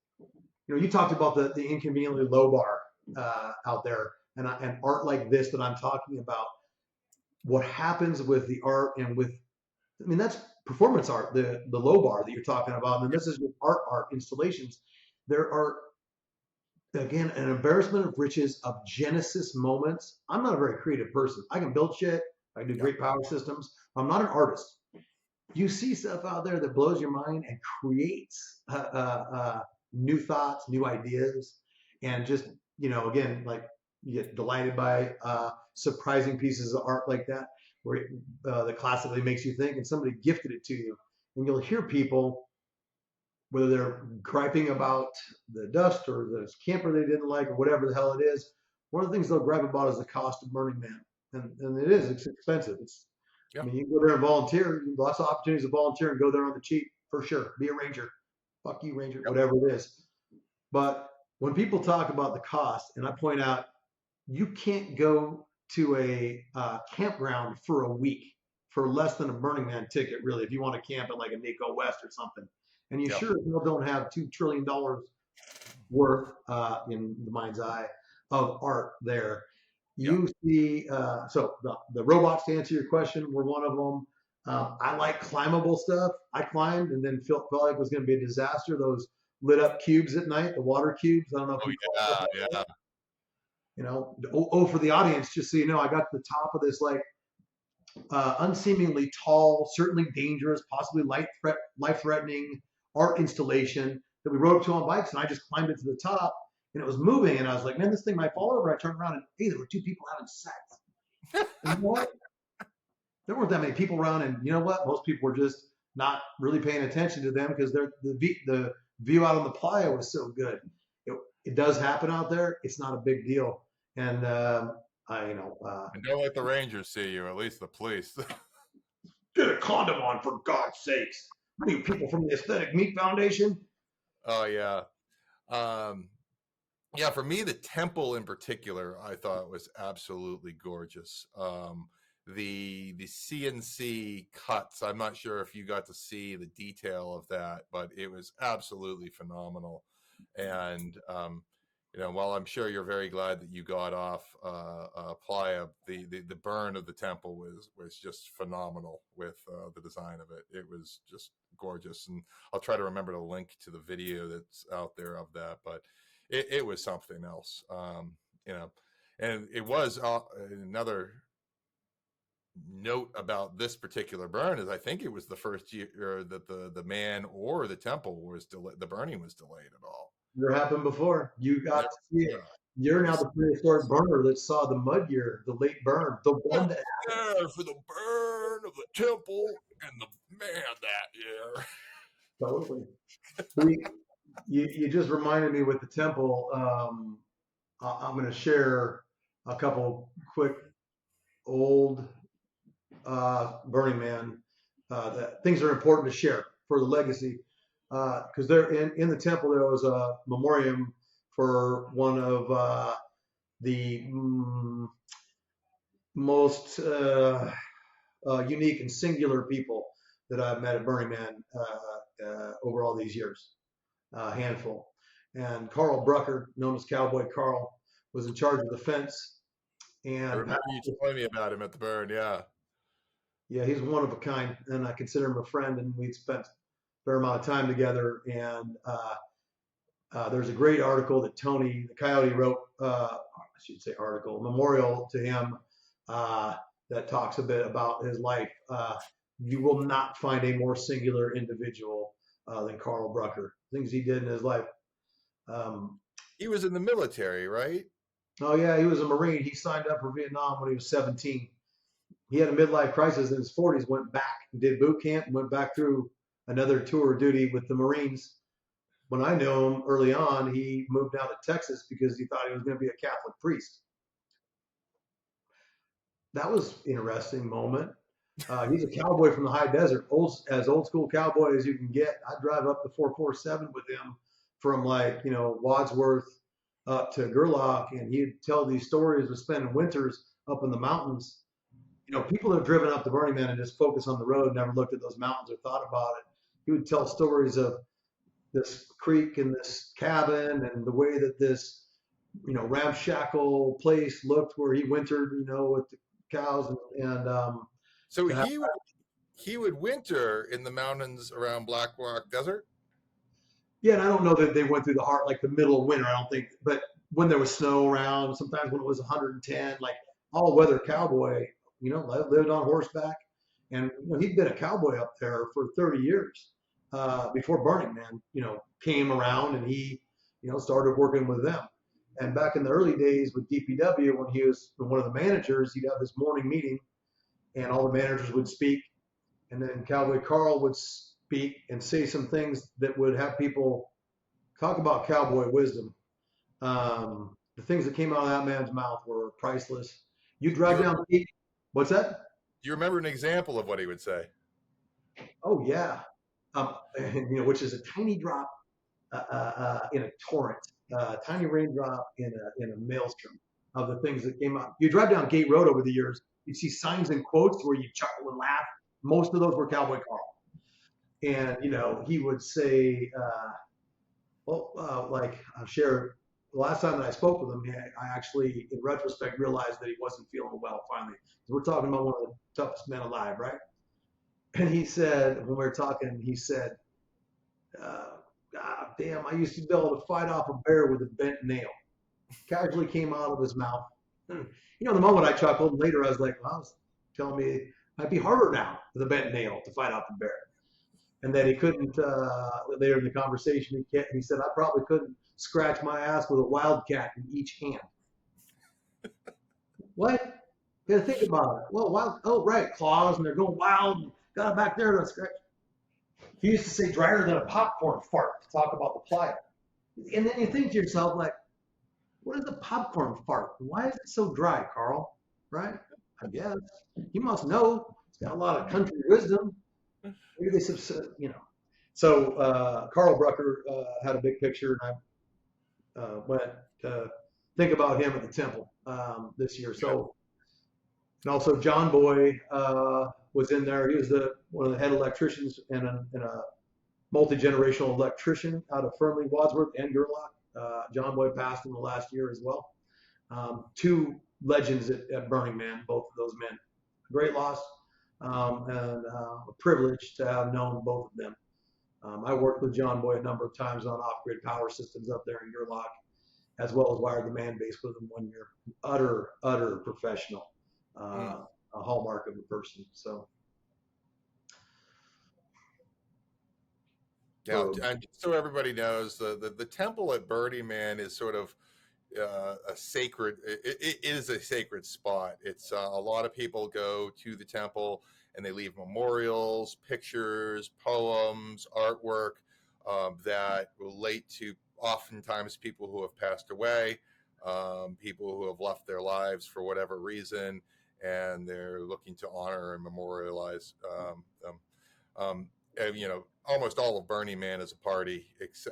you talked about the inconveniently low bar out there, and art like this that I'm talking about. What happens with the art and that's performance art, the low bar that you're talking about, and this is with art installations. There are again an embarrassment of riches of genesis moments. I'm not a very creative person. I can build shit. I can do great power systems. I'm not an artist. You see stuff out there that blows your mind and creates new thoughts, new ideas, and just again, like you get delighted by surprising pieces of art like that, where that classically makes you think, and somebody gifted it to you, and you'll hear people, whether they're griping about the dust or the camper they didn't like or whatever the hell it is. One of the things they'll gripe about is the cost of Burning Man, and it's expensive. I mean, you can go there and volunteer. Lots of opportunities to volunteer and go there on the cheap, for sure. Be a ranger. Fuck you, ranger, whatever it is. But when people talk about the cost, and I point out, you can't go to a campground for a week for less than a Burning Man ticket, really, if you want to camp at like a Nico West or something. And you sure don't have $2 trillion worth, in the mind's eye, of art there. You see, so the robots, to answer your question, were one of them. I like climbable stuff. I climbed and then felt like it was going to be a disaster. Those lit up cubes at night, the water cubes. I don't know if for the audience, just so you know, I got to the top of this like unseemingly tall, certainly dangerous, possibly life-threatening art installation that we rode up to on bikes, and I just climbed it to the top. And it was moving, and I was like, man, this thing might fall over. I turned around, and hey, there were two people having sex. And you know what? There weren't that many people around, and you know what? Most people were just not really paying attention to them because the view out on the playa was so good. It does happen out there. It's not a big deal, and and don't let the Rangers see you, or at least the police. Get a condom on, for God's sakes. What are you people from the Aesthetic Meat Foundation? Oh yeah. Yeah, for me, the temple in particular, I thought was absolutely gorgeous. The CNC cuts, I'm not sure if you got to see the detail of that, but it was absolutely phenomenal. And while I'm sure you're very glad that you got off Playa, the burn of the temple was just phenomenal with the design of it. It was just gorgeous, and I'll try to remember to link to the video that's out there of that, but it was something else, and it was another note about this particular burn is I think it was the first year that the man or the temple was the burning was delayed at all. Never happened before. You got to see it. You're now the prehistoric burner that saw the mud year, the late burn, the one that there for the burn of the temple and the man that year. Totally. You just reminded me with the temple. I'm going to share a couple quick old Burning Man that things are important to share for the legacy. Because there in the temple there was a memoriam for one of the most unique and singular people that I've met at Burning Man over all these years, a handful. and Carl Brucker, known as Cowboy Carl, was in charge of the fence. I And remember you telling me about him at the burn. Yeah. yeah, he's one of a kind, and I consider him a friend. And we'd spent a fair amount of time together. And there's a great article that Tony the Coyote wrote. I should say article, memorial to him that talks a bit about his life. You will not find a more singular individual than Carl Brucker. Things he did in his life. Um, He was in the military, right? oh yeah, he was a Marine. He signed up for Vietnam when he was 17. He had a midlife crisis in his 40s. Went back and did boot camp. And went back through another tour of duty with the Marines. When I knew him early on, he moved down to Texas because he thought he was going to be a Catholic priest. That was an interesting moment. He's a cowboy from the high desert, as old school cowboy as you can get. I drive up the 447 with him from Wadsworth up to Gerlach, and he'd tell these stories of spending winters up in the mountains. People that have driven up the Burning Man and just focus on the road, never looked at those mountains or thought about it. He would tell stories of this creek and this cabin and the way that this, ramshackle place looked where he wintered, with the cows and So he would winter in the mountains around Black Rock Desert. yeah, and I don't know that they went through the heart like the middle of winter. I don't think, but when there was snow around, sometimes when it was 110, like all weather cowboy, lived on horseback, and he'd been a cowboy up there for 30 years before Burning Man, came around, and he, started working with them. And back in the early days with DPW, when he was one of the managers, he'd have this morning meeting, and all the managers would speak, and then Cowboy Carl would speak and say some things that would have people talk about cowboy wisdom. The things that came out of that man's mouth were priceless. You drive You, down the what's that? you remember an example of what he would say? Oh yeah, which is a tiny drop in a torrent, tiny raindrop in a maelstrom of the things that came out. You drive down Gate Road over the years, you'd see signs and quotes where you chuckle and laugh. Most of those were Cowboy Carl. And, he would say, like I'll share, the last time that I spoke with him, I actually, in retrospect, realized that he wasn't feeling well finally. We're talking about one of the toughest men alive, right? And he said, when we were talking, he said, God damn, I used to be able to fight off a bear with a bent nail. Casually came out of his mouth. The moment I chuckled, and later I was like, well, I was telling me it might be harder now with a bent nail to fight off a bear. And that he couldn't, later in the conversation, he said, I probably couldn't scratch my ass with a wildcat in each hand. What? You gotta think about it. Well, right, claws, and they're going wild. Got it back there to scratch. He used to say drier than a popcorn fart to talk about the plier. And then you think to yourself, like, what is a popcorn fart? Why is it so dry, Carl? Right? I guess. He must know. He's got a lot of country wisdom. Maybe they So Carl Brucker had a big picture, and I went to think about him at the temple this year. So, and also John Boy was in there. He was one of the head electricians and a multi-generational electrician out of Fernley, Wadsworth, and Gerlach. John Boy passed in the last year as well. Two legends at Burning Man, both of those men. Great loss, and a privilege to have known both of them. I worked with John Boy a number of times on off-grid power systems up there in Gerlach, as well as wired the man base with him 1 year. Utter professional, a hallmark of a person. So. Yeah, and so everybody knows, the temple at Burning Man is sort of a sacred. It is a sacred spot. It's a lot of people go to the temple and they leave memorials, pictures, poems, artwork that relate to oftentimes people who have passed away, people who have left their lives for whatever reason, and they're looking to honor and memorialize them. Almost all of Burning Man is a party,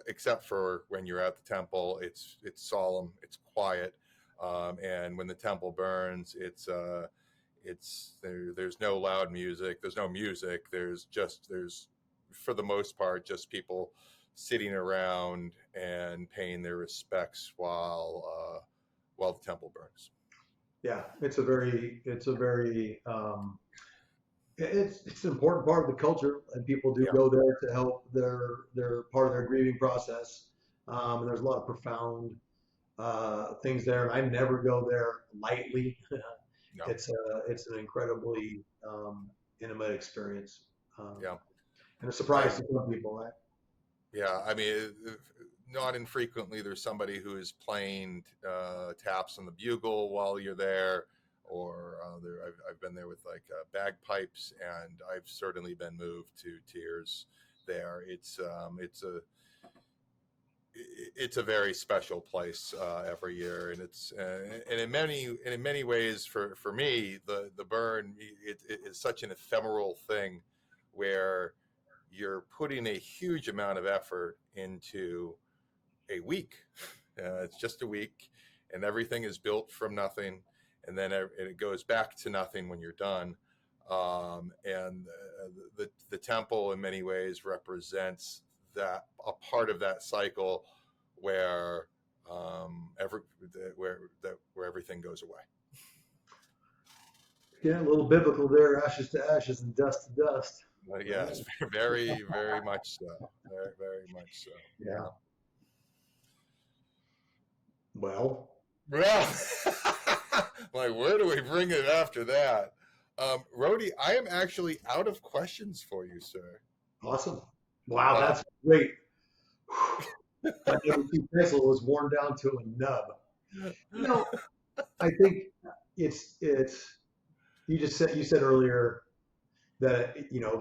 except for when you're at the temple. It's solemn, it's quiet, and when the temple burns, there's no loud music, there's no music, there's for the most part just people sitting around and paying their respects while the temple burns. Yeah, it's an important part of the culture, and people do Yeah. go there to help their part of their grieving process. And there's a lot of profound things there, and I never go there lightly. No. It's an incredibly intimate experience, Yeah. and a surprise to some people, right? Yeah, I mean, not infrequently there's somebody who is playing taps on the bugle while you're there, or I've been there with like bagpipes, and I've certainly been moved to tears there. It's a very special place every year, and in many ways for me the burn it is such an ephemeral thing where you're putting a huge amount of effort into a week. It's just a week, and everything is built from nothing, and then it goes back to nothing when you're done. And the temple, in many ways, represents that a part of that cycle where where everything goes away. Yeah, a little biblical there, ashes to ashes and dust to dust. Yes, very, very much so. Very, very much so. Yeah. Well, like, where do we bring it after that? Rody, I am actually out of questions for you, sir. Awesome. Wow, that's great. That WT pencil was worn down to a nub. I think it's you said earlier that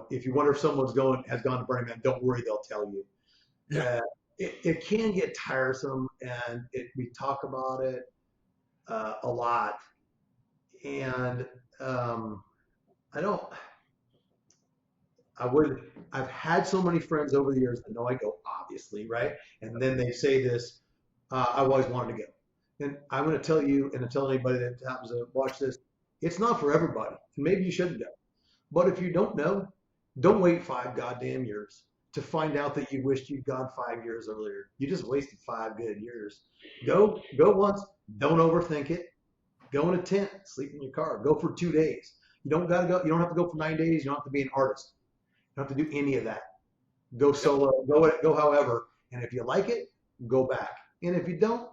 if you wonder if someone's has gone to Burning Man, don't worry, they'll tell you. Yeah. It can get tiresome, and we talk about it a lot, and I've had so many friends over the years that know I go, obviously, right? And then they say this, I've always wanted to go. And I'm going to tell you, and to tell anybody that happens to watch this, it's not for everybody. Maybe you shouldn't go. But if you don't know, don't wait 5 goddamn years to find out that you wished you'd gone 5 years earlier. You just wasted 5 good years. Go once. Don't overthink it. Go in a tent. Sleep in your car. Go for 2 days. You don't got to go. You don't have to go for 9 days. You don't have to be an artist. You don't have to do any of that. Go solo. Go however. And if you like it, go back. And if you don't,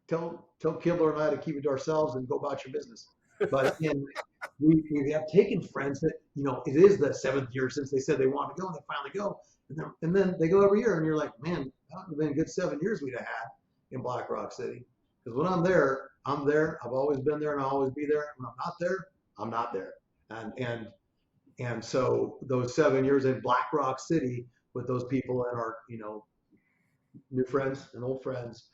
tell Kibler and I to keep it to ourselves and go about your business. But again, we have taken friends that, it is the 7th year since they said they wanted to go, and they finally go. And then they go every year, and you're like, man, that would have been a good 7 years we'd have had in Black Rock City. Because when I'm there. I've always been there, and I'll always be there. When I'm not there, I'm not there. And so those 7 years in Black Rock City with those people and our, new friends and old friends,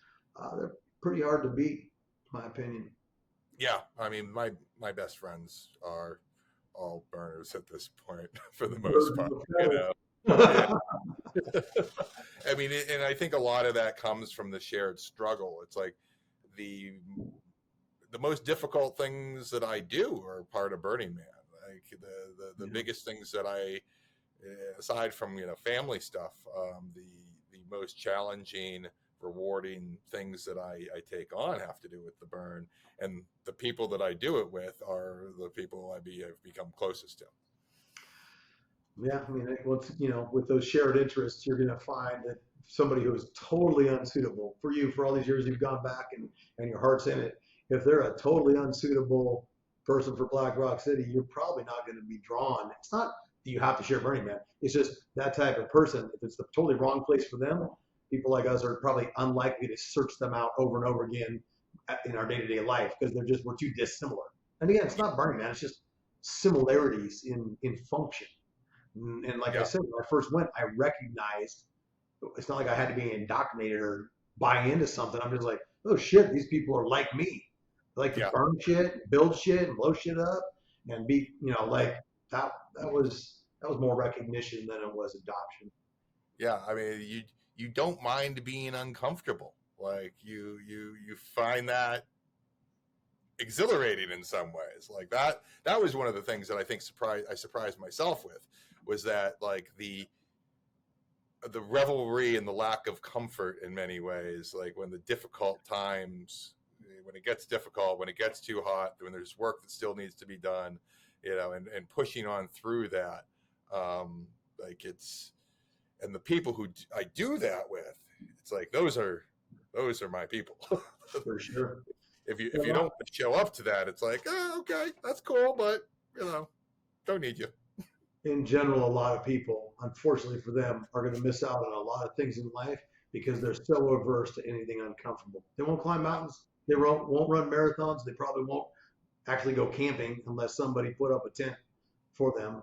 they're pretty hard to beat, in my opinion. Yeah, I mean, my best friends are all burners at this point, for the most part. Yeah. I mean, and I think a lot of that comes from the shared struggle. It's like the most difficult things that I do are part of Burning Man. Like the biggest things that I, aside from family stuff, the most challenging, rewarding things that I take on have to do with the burn, and the people that I do it with are the people I've become closest to. Yeah, I mean, with those shared interests, you're going to find that somebody who is totally unsuitable for you for all these years you've gone back and your heart's in it, if they're a totally unsuitable person for Black Rock City, you're probably not going to be drawn. It's not that you have to share Burning Man. It's just that type of person. If it's the totally wrong place for them, people like us are probably unlikely to search them out over and over again in our day-to-day life because we're too dissimilar. And again, it's not Burning Man. It's just similarities in function. And like I said, when I first went, I recognized it's not like I had to be indoctrinated or buy into something. I'm just like, oh shit, these people are like me. They like to burn shit, build shit, and blow shit up, and be, like that was more recognition than it was adoption. Yeah, I mean, you don't mind being uncomfortable. Like you find that exhilarating in some ways. Like that was one of the things that I think I surprised myself with, was that like the the revelry and the lack of comfort in many ways. Like when the difficult times, when it gets difficult, when it gets too hot, when there's work that still needs to be done, and pushing on through that. Like it's, and the people who I do that with, it's like those are my people. For sure. If you don't show up to that, it's like, oh, okay, that's cool, but don't need you. In general, a lot of people, unfortunately for them, are going to miss out on a lot of things in life because they're so averse to anything uncomfortable. They won't climb mountains. They won't run marathons. They probably won't actually go camping unless somebody put up a tent for them.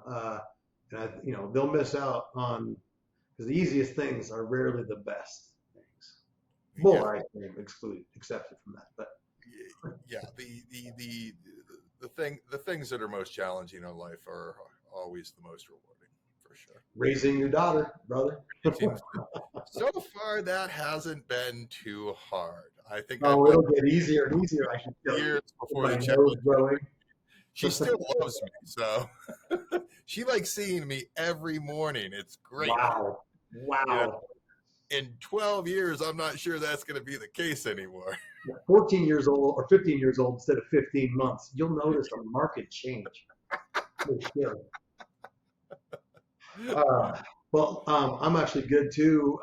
They'll miss out on, because the easiest things are rarely the best things. Well, I think excepted from that, but yeah, the things that are most challenging in life are always the most rewarding, for sure. Raising your daughter, brother. So far, that hasn't been too hard. I think it'll get easier and easier. I should tell years you. before the challenge. Growing. She still loves me, so she likes seeing me every morning. It's great. Wow. In 12 years, I'm not sure that's going to be the case anymore. 14 years old or 15 years old instead of 15 months. You'll notice a market change. For sure. I'm actually good too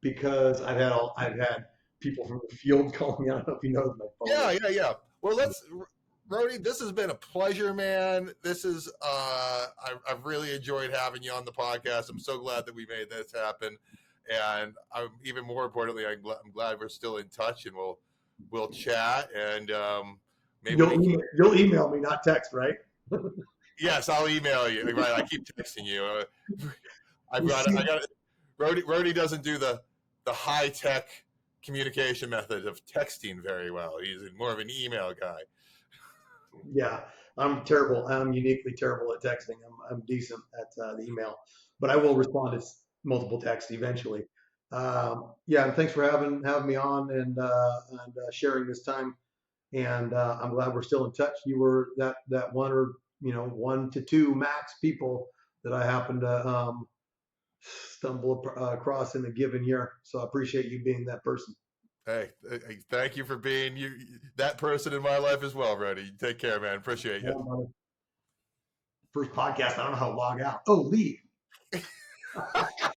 because I've had people from the field calling me. I don't know if you know my phone. Yeah. Well, Rody, this has been a pleasure, man. This is I've really enjoyed having you on the podcast. I'm so glad that we made this happen, and I'm even more importantly, I'm glad we're still in touch, and we'll chat, and maybe you'll email me, not text, right? Yes, I'll email you. Right, I keep texting you. I got it. Rody doesn't do the high tech communication method of texting very well. He's more of an email guy. Yeah, I'm terrible. I'm uniquely terrible at texting. I'm decent at the email, but I will respond to multiple texts eventually. And thanks for having me on and sharing this time. And I'm glad we're still in touch. You were that one or 1 to 2 max people that I happen to stumble across in a given year. So I appreciate you being that person. Hey, thank you for being that person in my life as well, Rody. Take care, man. Appreciate you. First podcast, I don't know how to log out. Oh, leave.